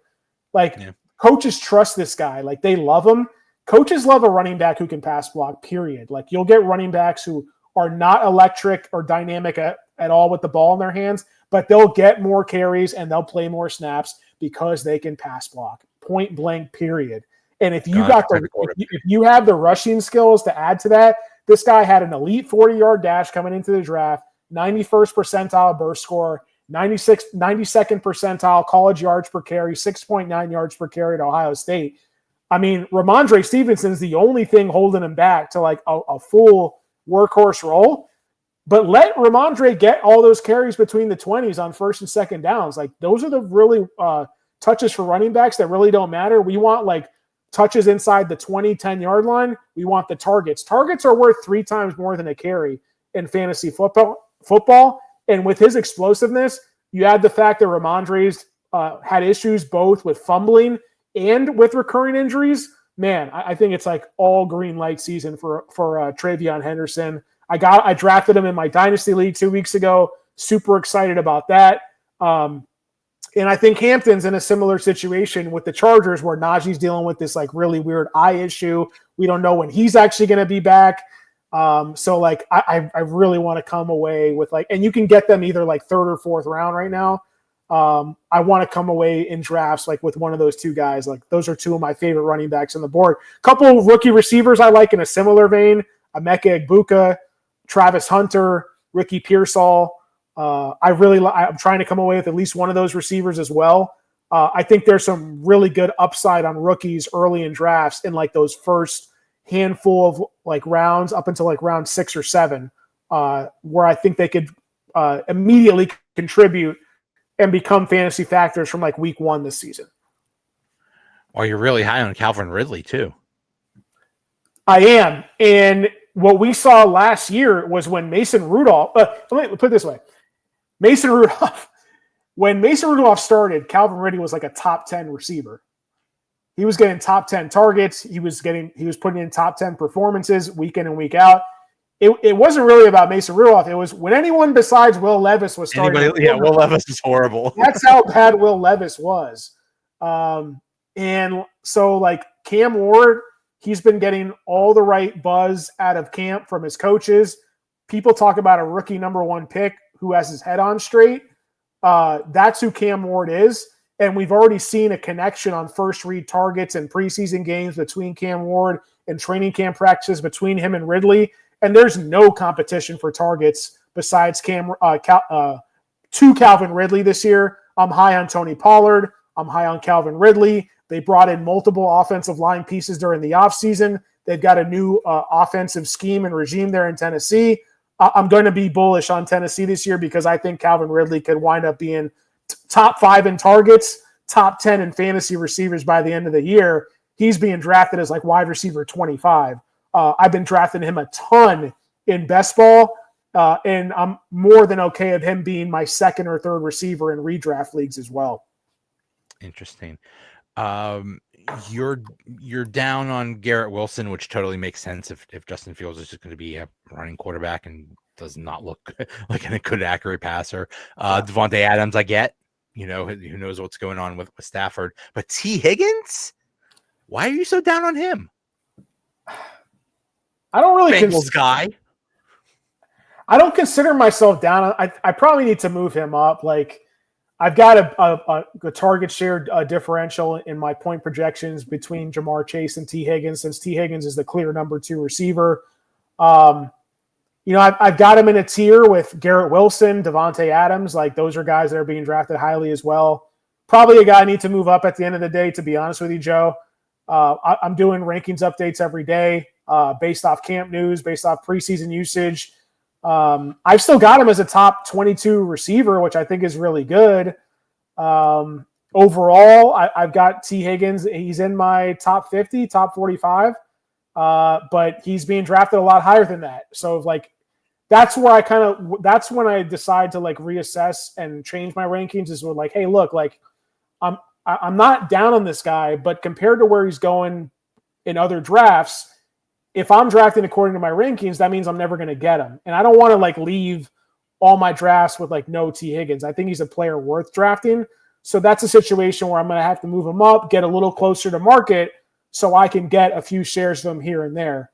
Coaches trust this guy. Like, they love him. Coaches love a running back who can pass block, period. Like, you'll get running backs who are not electric or dynamic at all with the ball in their hands, but they'll get more carries and they'll play more snaps because they can pass block, point blank, period. And if you if you have the rushing skills to add to that, this guy had an elite 40-yard dash coming into the draft, 91st percentile burst score, 92nd percentile college yards per carry, 6.9 yards per carry at Ohio State. I mean, Ramondre Stevenson's the only thing holding him back to like a full workhorse role. But let Ramondre get all those carries between the 20s on first and second downs. Like, those are the really touches for running backs that really don't matter. We want like touches inside the 20, 10-yard line. We want the targets. Targets are worth 3 times more than a carry in fantasy football. And with his explosiveness, you add the fact that Ramondre's had issues both with fumbling and with recurring injuries. Man, I think it's like all green light season for Travion Henderson. I drafted him in my Dynasty League 2 weeks ago. Super excited about that. And I think Hampton's in a similar situation with the Chargers where Najee's dealing with this like really weird eye issue. We don't know when he's actually going to be back. So like I really want to come away with like, and you can get them either like third or fourth round right now. I want to come away in drafts like with one of those two guys. Like, those are two of my favorite running backs on the board. Couple of rookie receivers I like in a similar vein: Emeka Egbuka, Travis Hunter, Ricky Pearsall. I'm trying to come away with at least one of those receivers as well. I think there's some really good upside on rookies early in drafts in like those first handful of like rounds up until like round 6 or 7, where I think they could immediately contribute and become fantasy factors from like week 1 this season. Well, you're really high on Calvin Ridley too. I am. And what we saw last year was when Mason Rudolph, let me put it this way. When Mason Rudolph started, Calvin Ridley was like a top 10 receiver. He was getting top 10 targets. He was putting in top 10 performances week in and week out. It wasn't really about Mason Rudolph. It was when anyone besides Will Levis was starting. Will Levis is horrible. That's how bad Will Levis was. And so like Cam Ward, he's been getting all the right buzz out of camp from his coaches. People talk about a rookie number 1 pick who has his head on straight. That's who Cam Ward is. And we've already seen a connection on first read targets and preseason games between Cam Ward and training camp practices between him and Ridley. And there's no competition for targets besides Calvin Ridley this year. I'm high on Tony Pollard. I'm high on Calvin Ridley. They brought in multiple offensive line pieces during the offseason. They've got a new offensive scheme and regime there in Tennessee. I'm going to be bullish on Tennessee this year because I think Calvin Ridley could wind up being top 5 in targets, top 10 in fantasy receivers by the end of the year. He's being drafted as like wide receiver 25. I've been drafting him a ton in best ball, and I'm more than okay of him being my second or third receiver in redraft leagues as well. Interesting. You're down on Garrett Wilson, which totally makes sense if Justin Fields is just going to be a running quarterback and does not look like a good accurate passer. Devontae Adams, I get, who knows what's going on with Stafford, but T. Higgins, why are you so down on him? I don't really Bengals guy. I don't consider myself down. I probably need to move him up. Like, I've got a target share differential in my point projections between Jamar Chase and T. Higgins, since T. Higgins is the clear number 2 receiver. I've got him in a tier with Garrett Wilson, Devontae Adams. Like, those are guys that are being drafted highly as well. Probably a guy I need to move up at the end of the day, to be honest with you, Joe. I'm doing rankings updates every day based off camp news, based off preseason usage. I've still got him as a top 22 receiver, which I think is really good. Overall, I've got T. Higgins. He's in my top 50, top 45, but he's being drafted a lot higher than that. So like, that's where that's when I decide to like reassess and change my rankings is with like, hey, look, like I'm not down on this guy, but compared to where he's going in other drafts, if I'm drafting according to my rankings, that means I'm never going to get him. And I don't want to like leave all my drafts with like no T. Higgins. I think he's a player worth drafting. So that's a situation where I'm going to have to move him up, get a little closer to market so I can get a few shares of him here and there.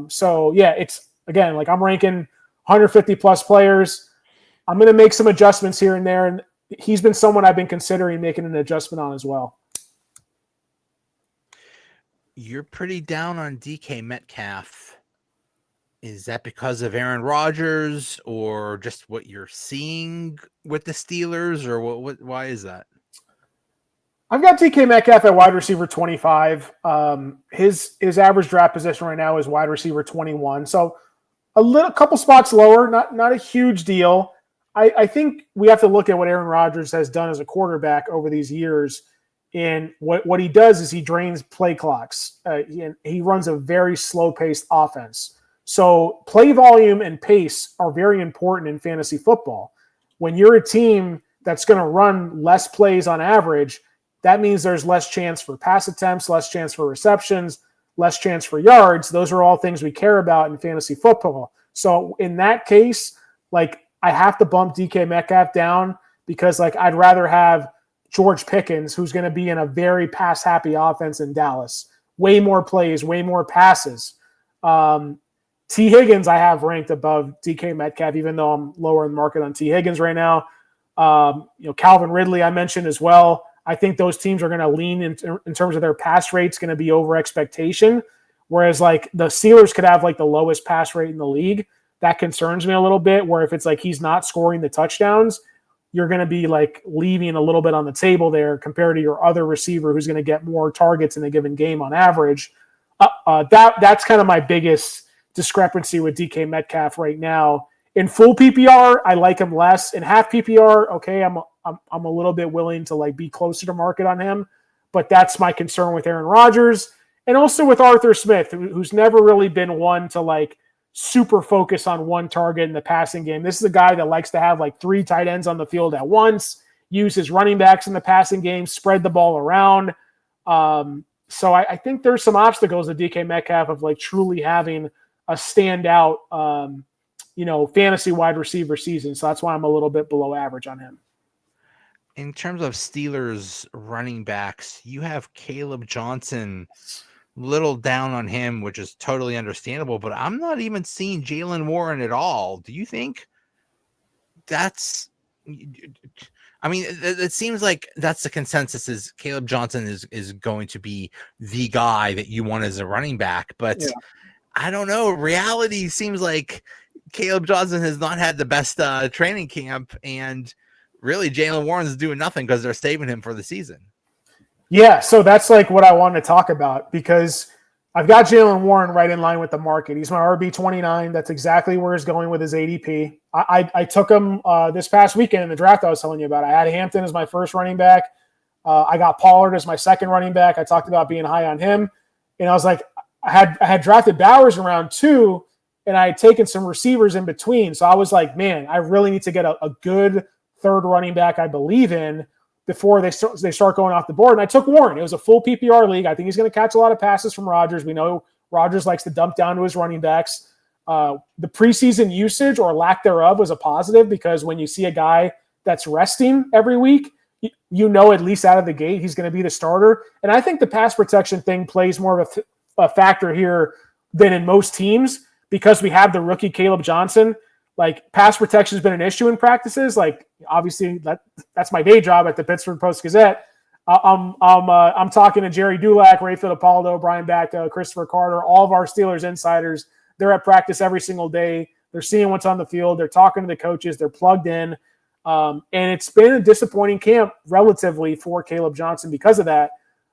So yeah, it's again, like I'm ranking 150 plus players. I'm going to make some adjustments here and there. And he's been someone I've been considering making an adjustment on as well. You're pretty down on DK Metcalf. Is that because of Aaron Rodgers or just what you're seeing with the Steelers, or what why is that? I've got DK Metcalf at wide receiver 25. His average draft position right now is wide receiver 21. So a couple spots lower, not a huge deal. I think we have to look at what Aaron Rodgers has done as a quarterback over these years. And what he does is he drains play clocks. He runs a very slow-paced offense. So play volume and pace are very important in fantasy football. When you're a team that's going to run less plays on average, that means there's less chance for pass attempts, less chance for receptions, less chance for yards. Those are all things we care about in fantasy football. So in that case, like I have to bump DK Metcalf down because like I'd rather have George Pickens, who's going to be in a very pass-happy offense in Dallas. Way more plays, way more passes. T. Higgins I have ranked above DK Metcalf, even though I'm lower in the market on T. Higgins right now. Calvin Ridley I mentioned as well. I think those teams are going to lean in terms of their pass rates going to be over expectation, whereas like the Steelers could have like the lowest pass rate in the league. That concerns me a little bit, where if it's like he's not scoring the touchdowns, you're going to be like leaving a little bit on the table there compared to your other receiver who's going to get more targets in a given game on average. That's kind of my biggest discrepancy with DK Metcalf right now. In full PPR, I like him less. In half PPR, okay, I'm a little bit willing to like be closer to market on him, but that's my concern with Aaron Rodgers and also with Arthur Smith, who's never really been one to like super focus on one target in the passing game. This is a guy that likes to have like 3 tight ends on the field at once, use his running backs in the passing game, spread the ball around. So I think there's some obstacles to DK Metcalf of like truly having a standout, fantasy wide receiver season. So that's why I'm a little bit below average on him. In terms of Steelers running backs, you have Caleb Johnson. Little down on him, which is totally understandable, but I'm not even seeing Jaylen Warren at all. Do you think that's, I mean, it seems like that's the consensus is Caleb Johnson is going to be the guy that you want as a running back, but yeah. I don't know. Reality seems like Caleb Johnson has not had the best training camp, and really Jaylen Warren's doing nothing because they're saving him for the season. Yeah, so that's like what I wanted to talk about because I've got Jaylen Warren right in line with the market. He's my RB29. That's exactly where he's going with his ADP. I took him this past weekend in the draft I was telling you about. I had Hampton as my first running back. I got Pollard as my second running back. I talked about being high on him. And I was like, I had drafted Bowers in round 2, and I had taken some receivers in between. So I was like, man, I really need to get a good third running back I believe in before they start going off the board. And I took Warren. It was a full PPR league. I think he's going to catch a lot of passes from Rodgers. We know Rodgers likes to dump down to his running backs. The preseason usage or lack thereof was a positive because when you see a guy that's resting every week, you know at least out of the gate he's going to be the starter. And I think the pass protection thing plays more of a factor here than in most teams because we have the rookie Caleb Johnson. Like pass protection has been an issue in practices. Like obviously that's my day job at the Pittsburgh Post-Gazette. I'm talking to Jerry Dulac, Ray Fittipaldo, Brian Bacta, Christopher Carter, all of our Steelers insiders. They're at practice every single day. They're seeing what's on the field. They're talking to the coaches. They're plugged in. And it's been a disappointing camp relatively for Caleb Johnson because of that.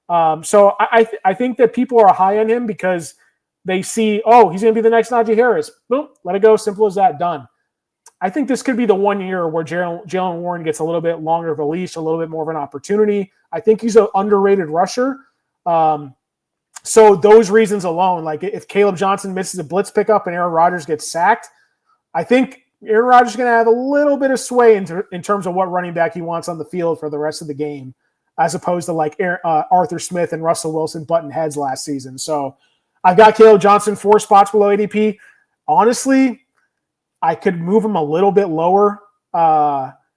So I think that people are high on him because they see, oh, he's going to be the next Najee Harris. Boom, let it go. Simple as that, done. I think this could be the 1 year where Jaylen Warren gets a little bit longer of a leash, a little bit more of an opportunity. I think he's an underrated rusher. So those reasons alone, like if Caleb Johnson misses a blitz pickup and Aaron Rodgers gets sacked, I think Aaron Rodgers is going to have a little bit of sway in terms of what running back he wants on the field for the rest of the game, as opposed to like Arthur Smith and Russell Wilson button heads last season. So I've got Caleb Johnson 4 spots below ADP. Honestly, I could move him a little bit lower.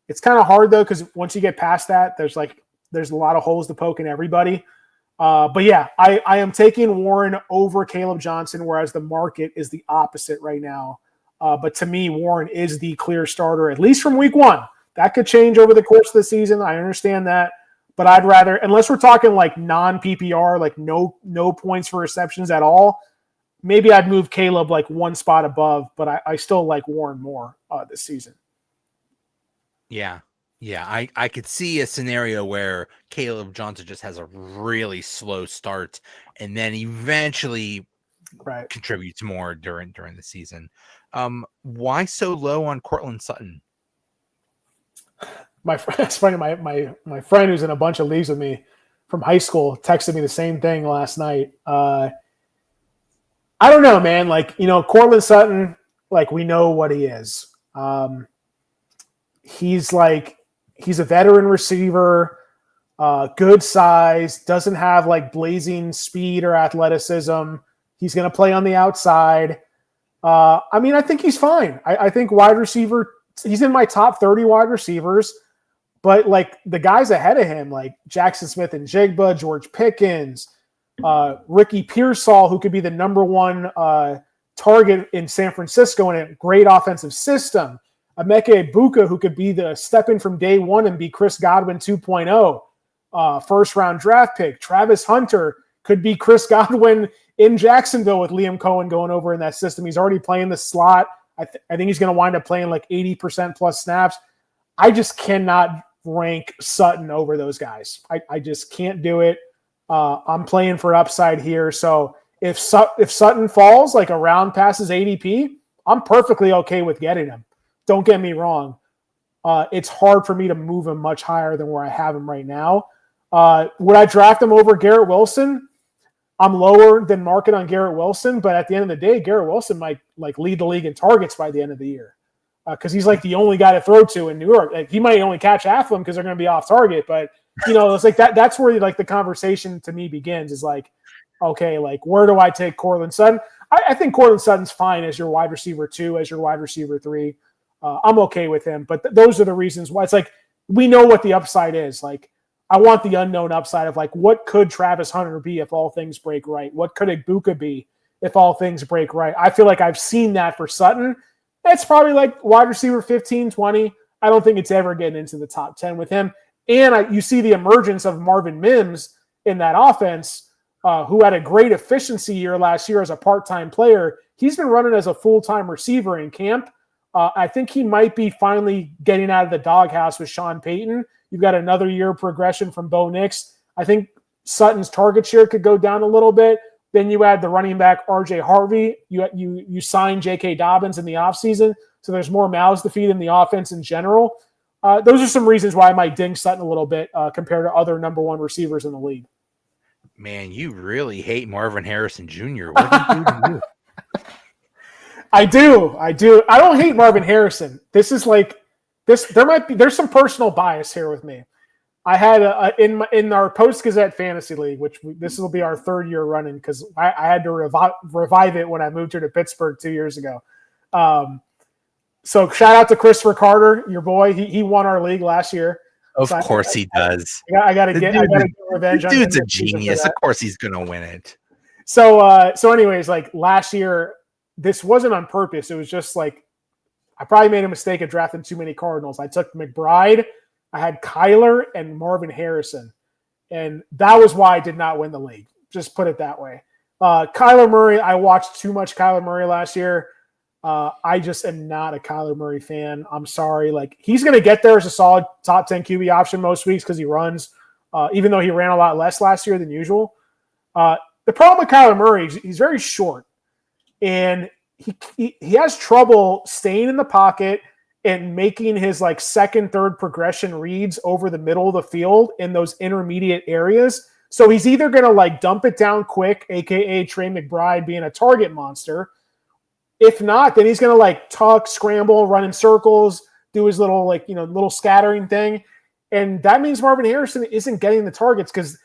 It's kind of hard, though, because once you get past that, there's a lot of holes to poke in everybody. But yeah, I am taking Warren over Caleb Johnson, whereas the market is the opposite right now. But to me, Warren is the clear starter, at least from week 1. That could change over the course of the season. I understand that. But I'd rather, unless we're talking like non-PPR, like no points for receptions at all, maybe I'd move Caleb like 1 spot above, but I still like Warren more this season. Yeah. I could see a scenario where Caleb Johnson just has a really slow start and then eventually contributes more during the season. Why so low on Cortland Sutton? It's funny. My friend who's in a bunch of leagues with me from high school texted me the same thing last night. I don't know, man. Like, Cortland Sutton, like, we know what he is. He's a veteran receiver, good size, doesn't have like blazing speed or athleticism. He's going to play on the outside. I think he's fine. I think wide receiver, he's in my top 30 wide receivers, but like the guys ahead of him, like Jackson Smith and Jigba, George Pickens, Ricky Pearsall, who could be the number 1 target in San Francisco in a great offensive system. Emeka Egbuka, who could be the step in from day 1 and be Chris Godwin 2.0, first-round draft pick. Travis Hunter could be Chris Godwin in Jacksonville with Liam Cohen going over in that system. He's already playing the slot. I think he's going to wind up playing like 80% plus snaps. I just cannot rank Sutton over those guys. I just can't do it. I'm playing for upside here. So if Sutton falls like around passes ADP, I'm perfectly okay with getting him. Don't get me wrong. It's hard for me to move him much higher than where I have him right now. Would I draft him over Garrett Wilson? I'm lower than market on Garrett Wilson, but at the end of the day, Garrett Wilson might like lead the league in targets by the end of the year because he's like the only guy to throw to in New York. Like, he might only catch half of them because they're going to be off target, but it's like that's where like the conversation to me begins is like, okay, like where do I take Cortland Sutton? I think Cortland Sutton's fine as your wide receiver 2, as your wide receiver 3. I'm okay with him, but those are the reasons why it's like we know what the upside is. Like, I want the unknown upside of like what could Travis Hunter be if all things break right? What could Egbuka be if all things break right? I feel like I've seen that for Sutton. It's probably like wide receiver 15, 20. I don't think it's ever getting into the top 10 with him. And you see the emergence of Marvin Mims in that offense, who had a great efficiency year last year as a part-time player. He's been running as a full-time receiver in camp. I think he might be finally getting out of the doghouse with Sean Payton. You've got another year of progression from Bo Nix. I think Sutton's target share could go down a little bit. Then you add the running back RJ Harvey. You sign J.K. Dobbins in the offseason, so there's more mouths to feed in the offense in general. Those are some reasons why I might ding Sutton a little bit compared to other number 1 receivers in the league. Man, you really hate Marvin Harrison Jr. What did he do to you? I do. I don't hate Marvin Harrison. This is like this. There's some personal bias here with me. I had in our Post Gazette Fantasy League, which this will be our 3rd year running because I had to revive it when I moved here to Pittsburgh 2 years ago. So shout out to Christopher Carter, your boy. He won our league last year. Of course he does. I got to get revenge. The dude's a genius. Of course he's gonna win it. So anyways, like last year. This wasn't on purpose. It was just like I probably made a mistake of drafting too many Cardinals. I took McBride. I had Kyler and Marvin Harrison. And that was why I did not win the league. Just put it that way. Kyler Murray, I watched too much Kyler Murray last year. I just am not a Kyler Murray fan. I'm sorry. Like, he's going to get there as a solid top 10 QB option most weeks because he runs, even though he ran a lot less last year than usual. The problem with Kyler Murray is he's very short. and he has trouble staying in the pocket and making his like second, third progression reads over the middle of the field in those intermediate areas. So he's either going to like dump it down quick, aka Trey McBride being a target monster. If not, then he's going to like tuck, scramble, run in circles, do his little like, little scattering thing. And that means Marvin Harrison isn't getting the targets, because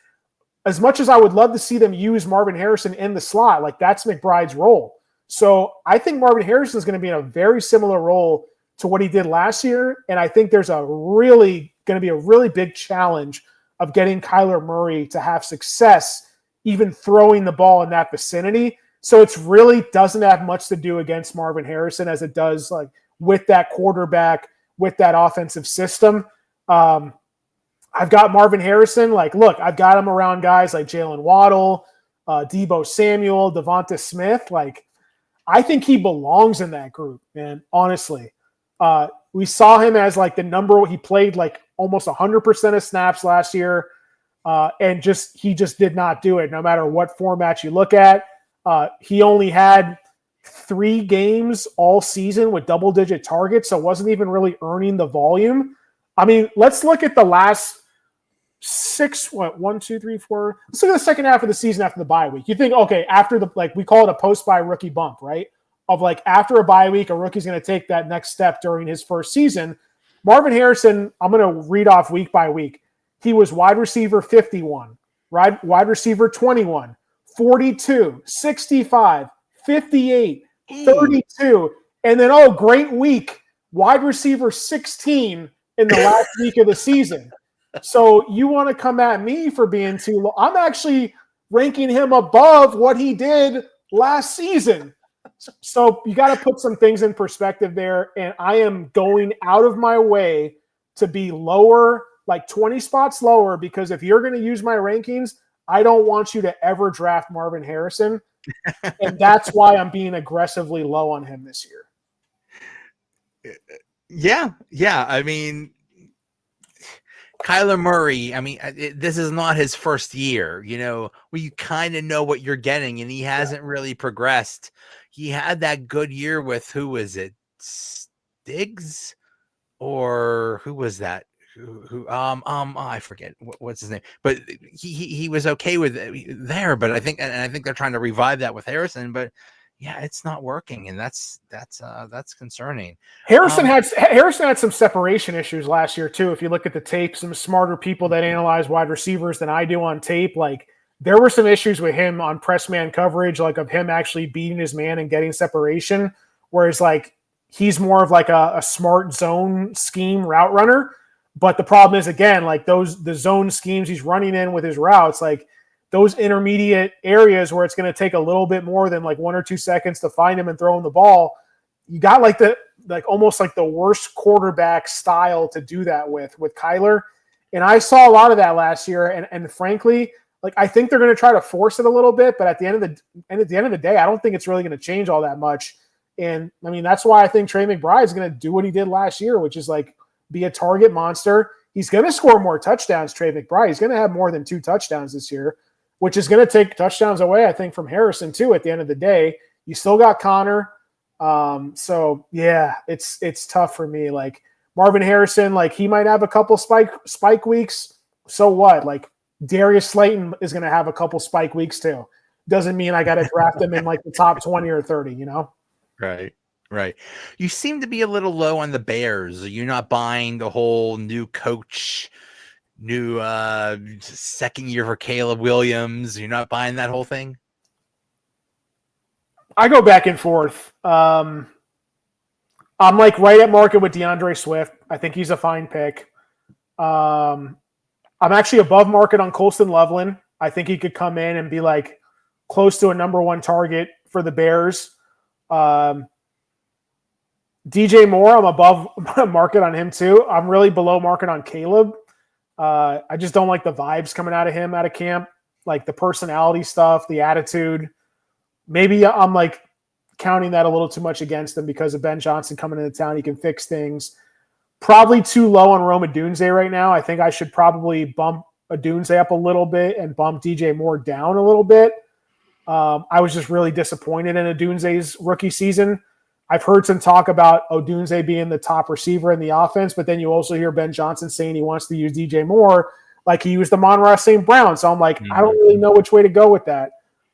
as much as I would love to see them use Marvin Harrison in the slot, like that's McBride's role. So I think Marvin Harrison is going to be in a very similar role to what he did last year. And I think there's going to be a really big challenge of getting Kyler Murray to have success, even throwing the ball in that vicinity. So it's really doesn't have much to do against Marvin Harrison as it does like with that quarterback, with that offensive system. I've got Marvin Harrison. Like, look, I've got him around guys like Jalen Waddle, Deebo Samuel, Devonta Smith. Like, I think he belongs in that group, man, honestly. We saw him as like he played like almost 100% of snaps last year, and he just did not do it no matter what format you look at. He only had 3 games all season with double-digit targets, so wasn't even really earning the volume. I mean, let's look at the last 1, 2, 3, 4. Let's look at the second half of the season after the bye week. You think, okay, after we call it a post-bye rookie bump, right? Of like after a bye week, a rookie's going to take that next step during his first season. Marvin Harrison, I'm going to read off week by week. He was wide receiver 51, wide receiver 21, 42, 65, 58, 32, and then, great week, wide receiver 16 in the last week of the season. So you want to come at me for being too low? I'm actually ranking him above what he did last season. So you got to put some things in perspective there, and I am going out of my way to be lower, like 20 spots lower, because if you're going to use my rankings, I don't want you to ever draft Marvin Harrison, and that's why I'm being aggressively low on him this year. Yeah. I mean, Kyler Murray, I mean, this is not his first year, where you kind of know what you're getting, and he hasn't really progressed. He had that good year with, who was it? Stiggs, or who was that? I forget what's his name, but he was okay with it there. But I think they're trying to revive that with Harrison, but yeah, it's not working, and that's concerning. Harrison had some separation issues last year too. If you look at the tape, some smarter people that analyze wide receivers than I do on tape, like there were some issues with him on press man coverage, like of him actually beating his man and getting separation. Whereas like he's more of like a smart zone scheme route runner. But the problem is, again, like the zone schemes he's running in with his routes, like those intermediate areas where it's going to take a little bit more than like 1 or 2 seconds to find him and throw him the ball. You got almost like the worst quarterback style to do that with Kyler. And I saw a lot of that last year. And frankly, like I think they're going to try to force it a little bit, but at the end of the day, I don't think it's really going to change all that much. And I mean, that's why I think Trey McBride is going to do what he did last year, which is like be a target monster. He's going to score more touchdowns, Trey McBride. He's going to have more than 2 touchdowns this year, which is going to take touchdowns away, I think, from Harrison too. At the end of the day, you still got Connor. So yeah, it's tough for me. Like Marvin Harrison, like he might have a couple spike weeks. So what? Like Darius Slayton is going to have a couple spike weeks too. Doesn't mean I got to draft him in like the top 20 or 30, Right. You seem to be a little low on the Bears. Are you not buying the whole new coach, new second year for Caleb Williams? You're not buying that whole thing? I go back and forth. I'm like right at market with DeAndre Swift. I think he's a fine pick. I'm actually above market on Colston Loveland. I think he could come in and be like close to a number 1 target for the Bears. DJ Moore, I'm above market on him too. I'm really below market on Caleb. I just don't like the vibes coming out of him out of camp, like the personality stuff, the attitude. Maybe I'm like counting that a little too much against him because of Ben Johnson coming into town. He can fix things. Probably too low on Rome Odunze right now. I think I should probably bump Odunze up a little bit and bump DJ Moore down a little bit. I was just really disappointed in Odunze's rookie season. I've heard some talk about Odunze being the top receiver in the offense, but then you also hear Ben Johnson saying he wants to use DJ Moore like he used the Amon-Ra St. Brown. So I'm like, I don't really know which way to go with that.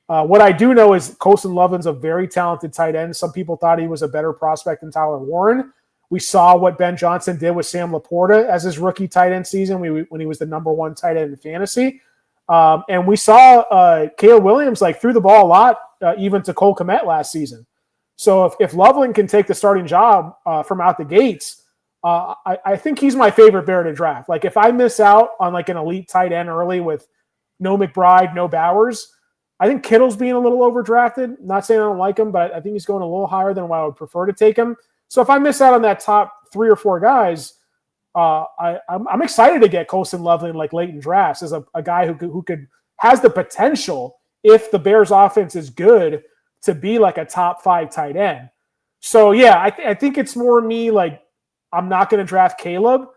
What I do know is Colson Loveland's a very talented tight end. Some people thought he was a better prospect than Tyler Warren. We saw what Ben Johnson did with Sam Laporta as his rookie tight end season when he was the number one tight end in fantasy. And we saw Caleb Williams threw the ball a lot, even to Cole Kmet last season. So if Loveland can take the starting job from out the gates, I think he's my favorite Bear to draft. Like if I miss out on an elite tight end early with no McBride, no Bowers, I think Kittle's being a little overdrafted. Not saying I don't like him, but I think he's going a little higher than what I would prefer to take him. So if I miss out on that top 3 or 4 guys, I'm excited to get Colson Loveland late in drafts as a guy who has the potential, if the Bears offense is good, to be a top 5 tight end. So yeah, I think it's more me I'm not going to draft Caleb,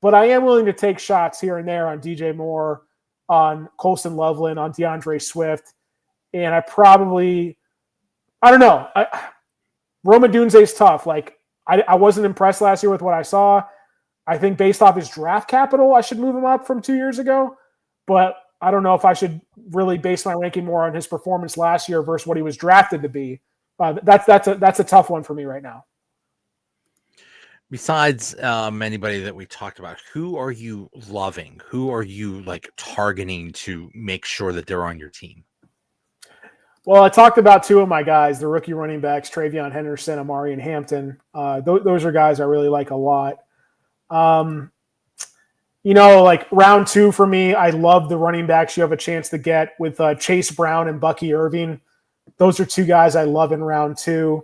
but I am willing to take shots here and there on DJ Moore, on Colson Loveland, on DeAndre Swift, and I don't know. Rome Odunze is tough. I wasn't impressed last year with what I saw. I think based off his draft capital, I should move him up from 2 years ago. But I don't know if I should really base my ranking more on his performance last year versus what he was drafted to be. That's a tough one for me right now. Besides anybody that we talked about, who are you loving? Who are you targeting to make sure that they're on your team? Well, I talked about 2 of my guys, the rookie running backs, Travion Henderson, Amari, and Hampton. Those are guys I really like a lot. Round 2 for me, I love the running backs you have a chance to get with Chase Brown and Bucky Irving. Those are 2 guys I love in round 2.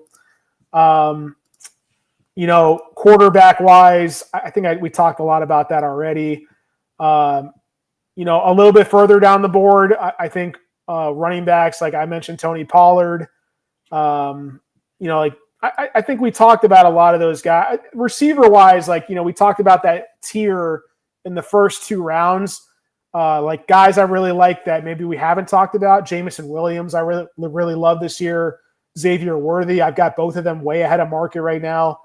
Quarterback-wise, I think we talked a lot about that already. A little bit further down the board, I think running backs, I mentioned Tony Pollard. I think we talked about a lot of those guys. Receiver-wise, we talked about that tier in the first 2 rounds. Guys I really like that maybe we haven't talked about. Jamison Williams, I really love this year. Xavier Worthy, I've got both of them way ahead of market right now.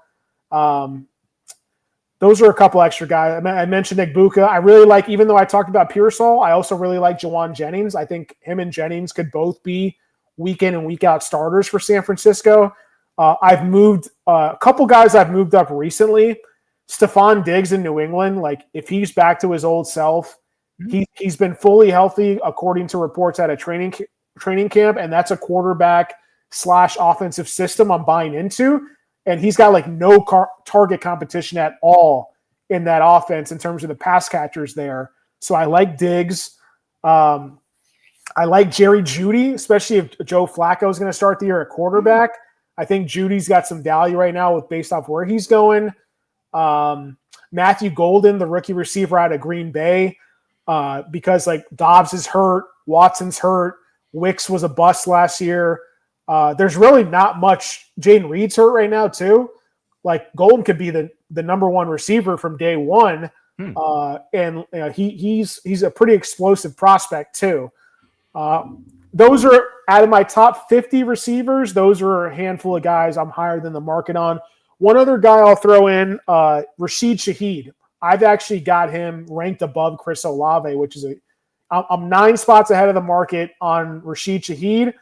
Those are a couple extra guys. I mentioned Igbuka. I really like, even though I talked about Pearsall, I also really like Jawan Jennings. I think him and Jennings could both be week in and week out starters for San Francisco. I've moved a couple guys I've moved up recently. Stephon Diggs in New England, if he's back to his old self, he's been fully healthy according to reports at a training camp, and that's a quarterback / offensive system I'm buying into. And he's got no target competition at all in that offense in terms of the pass catchers there. So I like Diggs. I like Jerry Jeudy, especially if Joe Flacco is going to start the year at quarterback. I think Judy's got some value right now based off where he's going. Matthew Golden, the rookie receiver out of Green Bay, because Dobbs is hurt, Watson's hurt, Wicks was a bust last year. There's really not much. Jaden Reed's hurt right now too. Golden could be the number 1 receiver from day one. And he's a pretty explosive prospect too. Those are out of my top 50 receivers. Those are a handful of guys I'm higher than the market on. One other guy I'll throw in, Rashid Shaheed. I've actually got him ranked above Chris Olave, which is I'm 9 spots ahead of the market on Rashid Shaheed.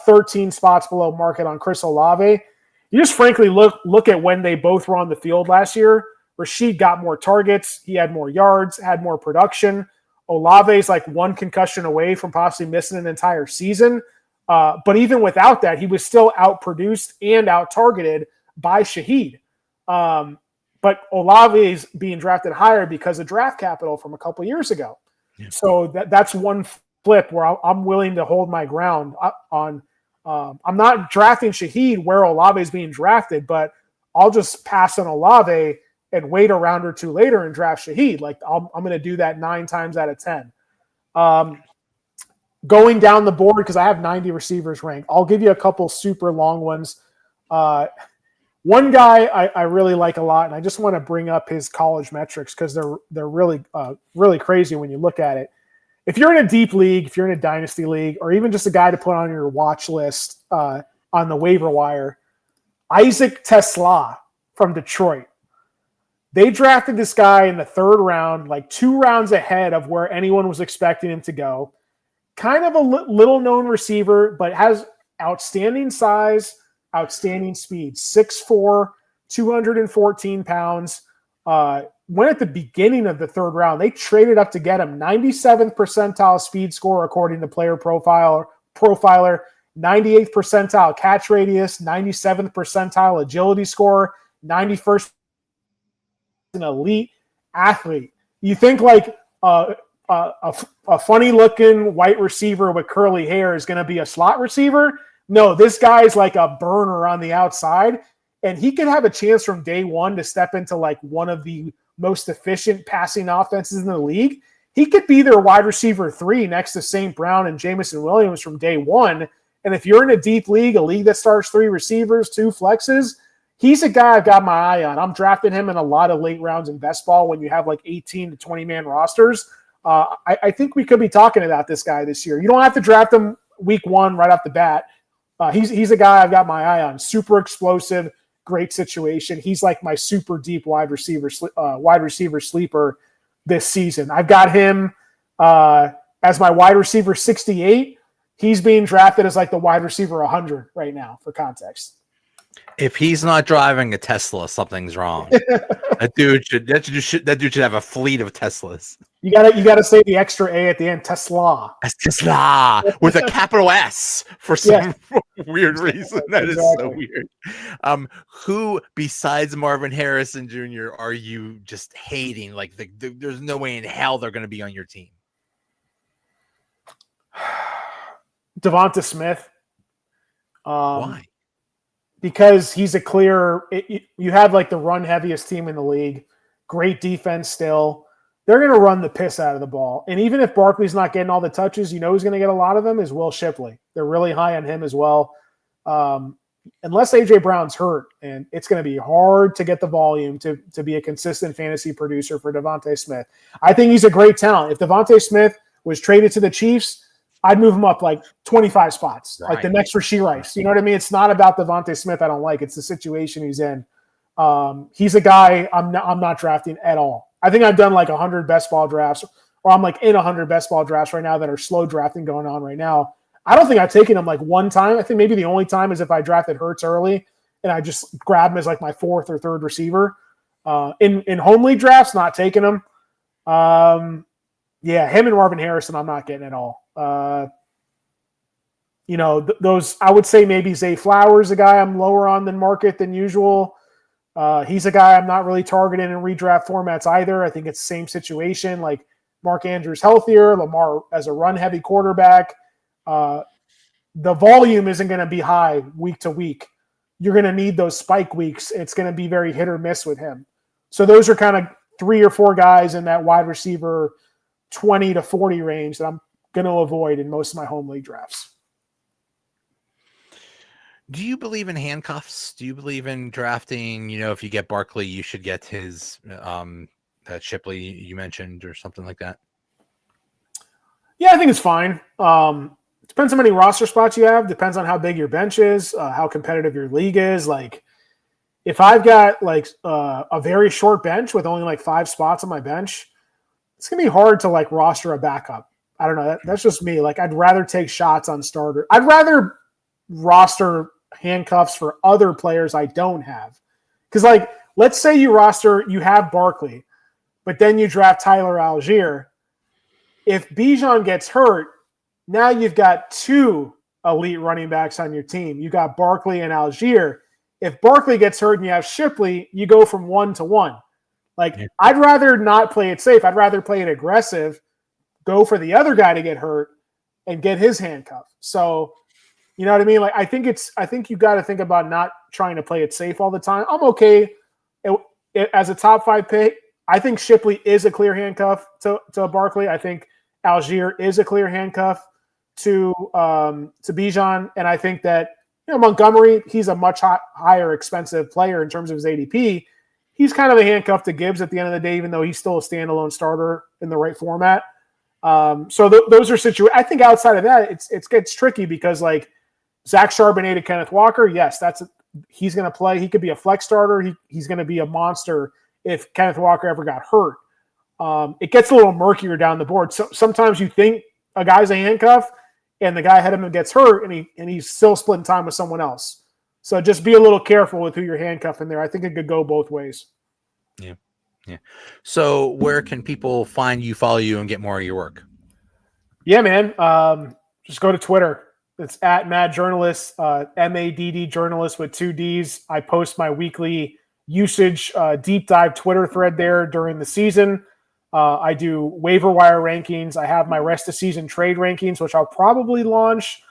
13 spots below market on Chris Olave. You just frankly look at when they both were on the field last year. Rashid got more targets. He had more yards, had more production. Olave's 1 concussion away from possibly missing an entire season. But even without that, he was still outproduced and out-targeted by Shaheed. But Olave is being drafted higher because of draft capital from a couple years ago. Yeah. So that's one flip where I'm willing to hold my ground on. I'm not drafting Shaheed where Olave is being drafted, but I'll just pass on Olave and wait a round or 2 later and draft Shaheed. I'm going to do that 9 times out of 10. Going down the board, because I have 90 receivers ranked, I'll give you a couple super long ones. One guy I really like a lot, and I just want to bring up his college metrics because they're really really crazy when you look at it. if you're in a deep league, if you're in a dynasty league, or even just a guy to put on your watch list on the waiver wire, Isaac Tesla from Detroit. They drafted this guy in the 3rd round, like 2 rounds ahead of where anyone was expecting him to go. Kind of a little-known receiver, but has outstanding size, outstanding speed. 6'4", 214 pounds. Went at the beginning of the 3rd round. They traded up to get him. 97th percentile speed score according to Player Profiler. 98th percentile catch radius. 97th percentile agility score. 91st an elite athlete. You think like a funny-looking white receiver with curly hair is going to be a slot receiver? No, this guy's like a burner on the outside, and he could have a chance from day one to step into like one of the most efficient passing offenses in the league. He could be their wide receiver 3 next to St. Brown and Jamison Williams from day one. And if you're in a deep league, a league that starts 3 receivers, 2 flexes, he's a guy I've got my eye on. I'm drafting him in a lot of late rounds in best ball when you have like 18 to 20-man rosters. I think we could be talking about this guy this year. You don't have to draft him week 1 right off the bat. He's a guy I've got my eye on. Super explosive, great situation. He's like my super deep wide receiver sleeper this season. I've got him as my wide receiver 68. He's being drafted as like the wide receiver 100 right now, for context. If he's not driving a Tesla, something's wrong. That dude should have a fleet of Teslas. You gotta say the extra A at the end, Tesla. Tesla with a capital S for some weird reason. That is so weird. Who besides Marvin Harrison Jr. are you just hating? Like there's no way in hell they're going to be on your team. Devonta Smith. Why? Because he's a clear. You have like the run heaviest team in the league. Great defense still. They're going to run the piss out of the ball. And even if Barkley's not getting all the touches, you know who's going to get a lot of them is Will Shipley. They're really high on him as well. Unless A.J. Brown's hurt, and it's going to be hard to get the volume to be a consistent fantasy producer for Devonta Smith. I think he's a great talent. If Devonta Smith was traded to the Chiefs, I'd move him up like 25 spots, like the next Rashee Rice. You know what I mean? It's not about Devonta Smith I don't like. It's the situation he's in. He's a guy I'm not drafting at all. I think I've done like 100 best ball drafts, or I'm like in 100 best ball drafts right now that are slow drafting going on right now. I don't think I've taken him like one time. I think maybe the only time is if I drafted Hurts early and I just grab him as like my 4th or 3rd receiver. In home league drafts, not taking him. Him and Marvin Harrison, I'm not getting at all. Those I would say maybe Zay Flowers, a guy I'm lower on than market than usual. He's a guy I'm not really targeting in redraft formats either. I think it's the same situation. Like Mark Andrews healthier, Lamar as a run-heavy quarterback. The volume isn't going to be high week to week. You're going to need those spike weeks. It's going to be very hit or miss with him. So those are kind of 3 or 4 guys in that wide receiver 20 to 40 range that I'm going to avoid in most of my home league drafts. Do you believe in handcuffs? Do you believe in drafting? If you get Barkley, you should get his that Shipley you mentioned or something like that. Yeah, I think it's fine. Depends how many roster spots you have. Depends on how big your bench is, how competitive your league is. Like, if I've got like a very short bench with only like 5 spots on my bench, it's gonna be hard to like roster a backup. I don't know. That's just me. Like, I'd rather take shots on starter. I'd rather roster handcuffs for other players I don't have. Because, like, let's say you have Barkley, but then you draft Tyler Algier. If Bijan gets hurt, now you've got 2 elite running backs on your team. You got Barkley and Algier. If Barkley gets hurt and you have Shipley, you go from 1 to 1. Like, I'd rather not play it safe. I'd rather play it aggressive, go for the other guy to get hurt, and get his handcuff. So, you know what I mean? Like, I think you got to think about not trying to play it safe all the time. I'm okay as a top 5 pick. I think Shipley is a clear handcuff to Barkley. I think Algier is a clear handcuff to Bijan, and I think that Montgomery, he's a much higher expensive player in terms of his ADP. He's kind of a handcuff to Gibbs at the end of the day, even though he's still a standalone starter in the right format. So those are situations. I think outside of that, it gets tricky because like Zach Charbonnet to Kenneth Walker, yes, he's going to play. He could be a flex starter. He's going to be a monster if Kenneth Walker ever got hurt. It gets a little murkier down the board. So sometimes you think a guy's a handcuff, and the guy ahead of him gets hurt, and he's still splitting time with someone else. So just be a little careful with who you're handcuffing there. I think it could go both ways. Yeah. Yeah. So where can people find you, follow you, and get more of your work? Yeah, man. Just go to Twitter. It's at Mad Journalist, MADD Journalist with 2 Ds. I post my weekly usage deep dive Twitter thread there during the season. I do waiver wire rankings. I have my rest of season trade rankings, which I'll probably launch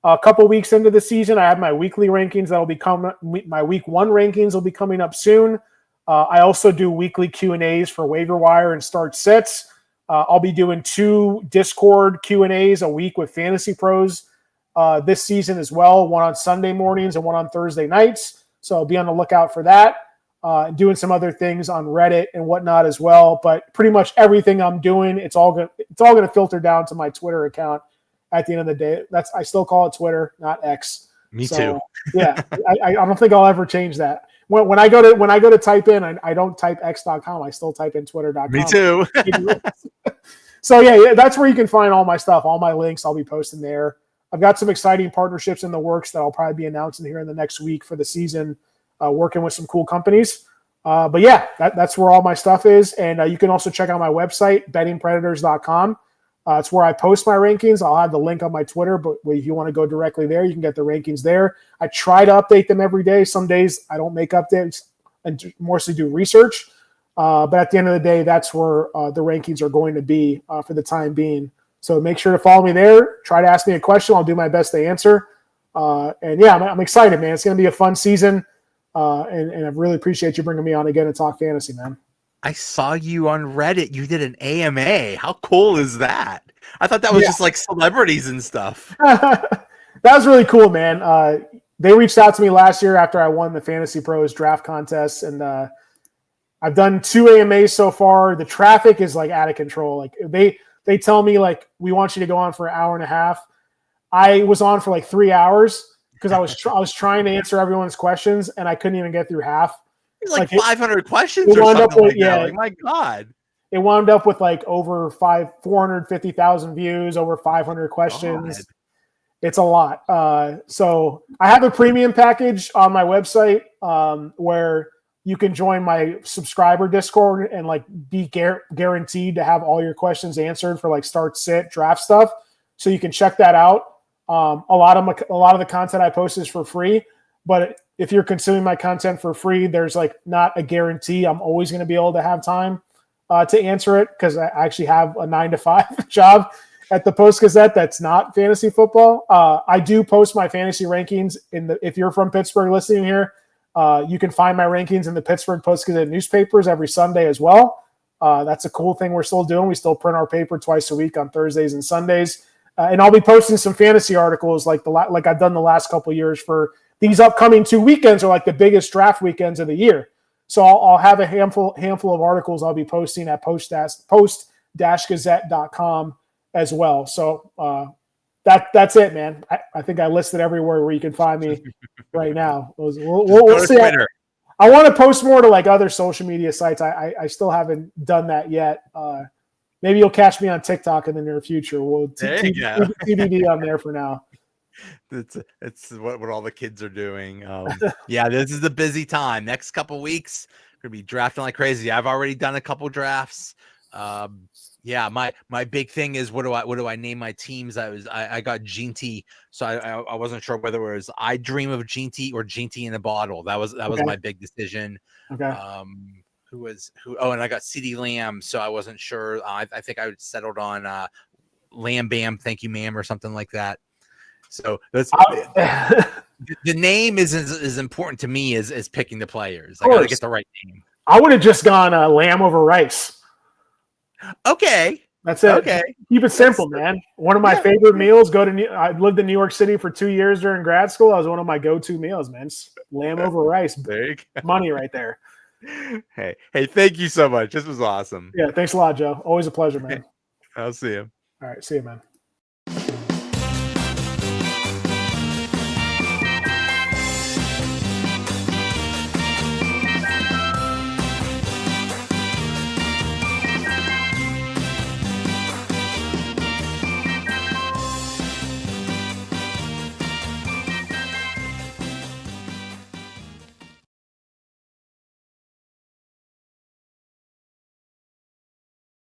a couple weeks into the season. I have my weekly rankings that will become my week 1 rankings will be coming up soon. I also do weekly Q&As for waiver wire and start sits. I'll be doing 2 Discord Q&As a week with Fantasy Pros this season as well, one on Sunday mornings and one on Thursday nights. So I'll be on the lookout for that. Doing some other things on Reddit and whatnot as well. But pretty much everything I'm doing, it's all going to filter down to my Twitter account at the end of the day. I still call it Twitter, not X. Me too. Yeah, I don't think I'll ever change that. When I go to type in, I don't type x.com. I still type in twitter.com. Me too. So yeah, that's where you can find all my stuff, all my links. I'll be posting there. I've got some exciting partnerships in the works that I'll probably be announcing here in the next week for the season, working with some cool companies. But yeah, that's where all my stuff is. And you can also check out my website, bettingpredators.com. It's where I post my rankings. I'll have the link on my Twitter, but if you want to go directly there, you can get the rankings there. I try to update them every day. Some days I don't make updates and mostly do research. But at the end of the day, that's where the rankings are going to be for the time being. So make sure to follow me there. Try to ask me a question. I'll do my best to answer. And yeah, I'm excited, man. It's going to be a fun season. And I really appreciate you bringing me on again to talk fantasy, man. I saw you on Reddit. You did an AMA. How cool is that? I thought that was just like celebrities and stuff. That was really cool, man. They reached out to me last year after I won the Fantasy Pros draft contest, and I've done 2 AMAs so far. The traffic is like out of control. Like they tell me like, we want you to go on for an hour and a half. I was on for like 3 hours because I was trying to answer everyone's questions, and I couldn't even get through half. It's like 500 questions or something like that. Like, my God. It wound up with like over 450,000 views, over 500 questions. God. It's a lot. So I have a premium package on my website where you can join my subscriber Discord and like be guaranteed to have all your questions answered for like start, sit, draft stuff. So you can check that out. A lot of the content I post is for free, but if you're consuming my content for free, there's like not a guarantee I'm always going to be able to have time to answer it, because I actually have a 9-to-5 job at the Post-Gazette that's not fantasy football. I do post my fantasy rankings if you're from Pittsburgh listening here, you can find my rankings in the Pittsburgh Post-Gazette newspapers every Sunday as well. That's a cool thing we're still doing. We still print our paper twice a week on Thursdays and Sundays. And I'll be posting some fantasy articles like I've done the last couple of years for these upcoming 2 weekends are like the biggest draft weekends of the year. So I'll have a handful of articles I'll be posting at post-gazette.com as well. So that's it, man. I think I listed everywhere where you can find me right now. We'll see. I want to post more to like other social media sites. I still haven't done that yet. Maybe you'll catch me on TikTok in the near future. We'll TBD on there for now. It's what all the kids are doing. Yeah, this is the busy time. Next couple weeks, we're gonna be drafting like crazy. I've already done a couple drafts. Yeah, my big thing is what do I name my teams? I got Ginty, so I wasn't sure whether it was I Dream of Ginty or Ginty in a Bottle. That was my big decision. Okay. Who? Oh, and I got CeeDee Lamb, so I wasn't sure. I think I settled on Lamb Bam, Thank You Ma'am, or something like that. So that's the name is as important to me as picking the players. I got to get the right name. I would have just gone Lamb over Rice. Okay, that's it. Okay, keep it simple, man. One of my favorite meals. I lived in New York City for 2 years during grad school. That was one of my go-to meals, man. Lamb over Rice. There you go. Money right there. Hey, thank you so much. This was awesome. Yeah, thanks a lot, Joe. Always a pleasure, man. I'll see you. All right. See you, man.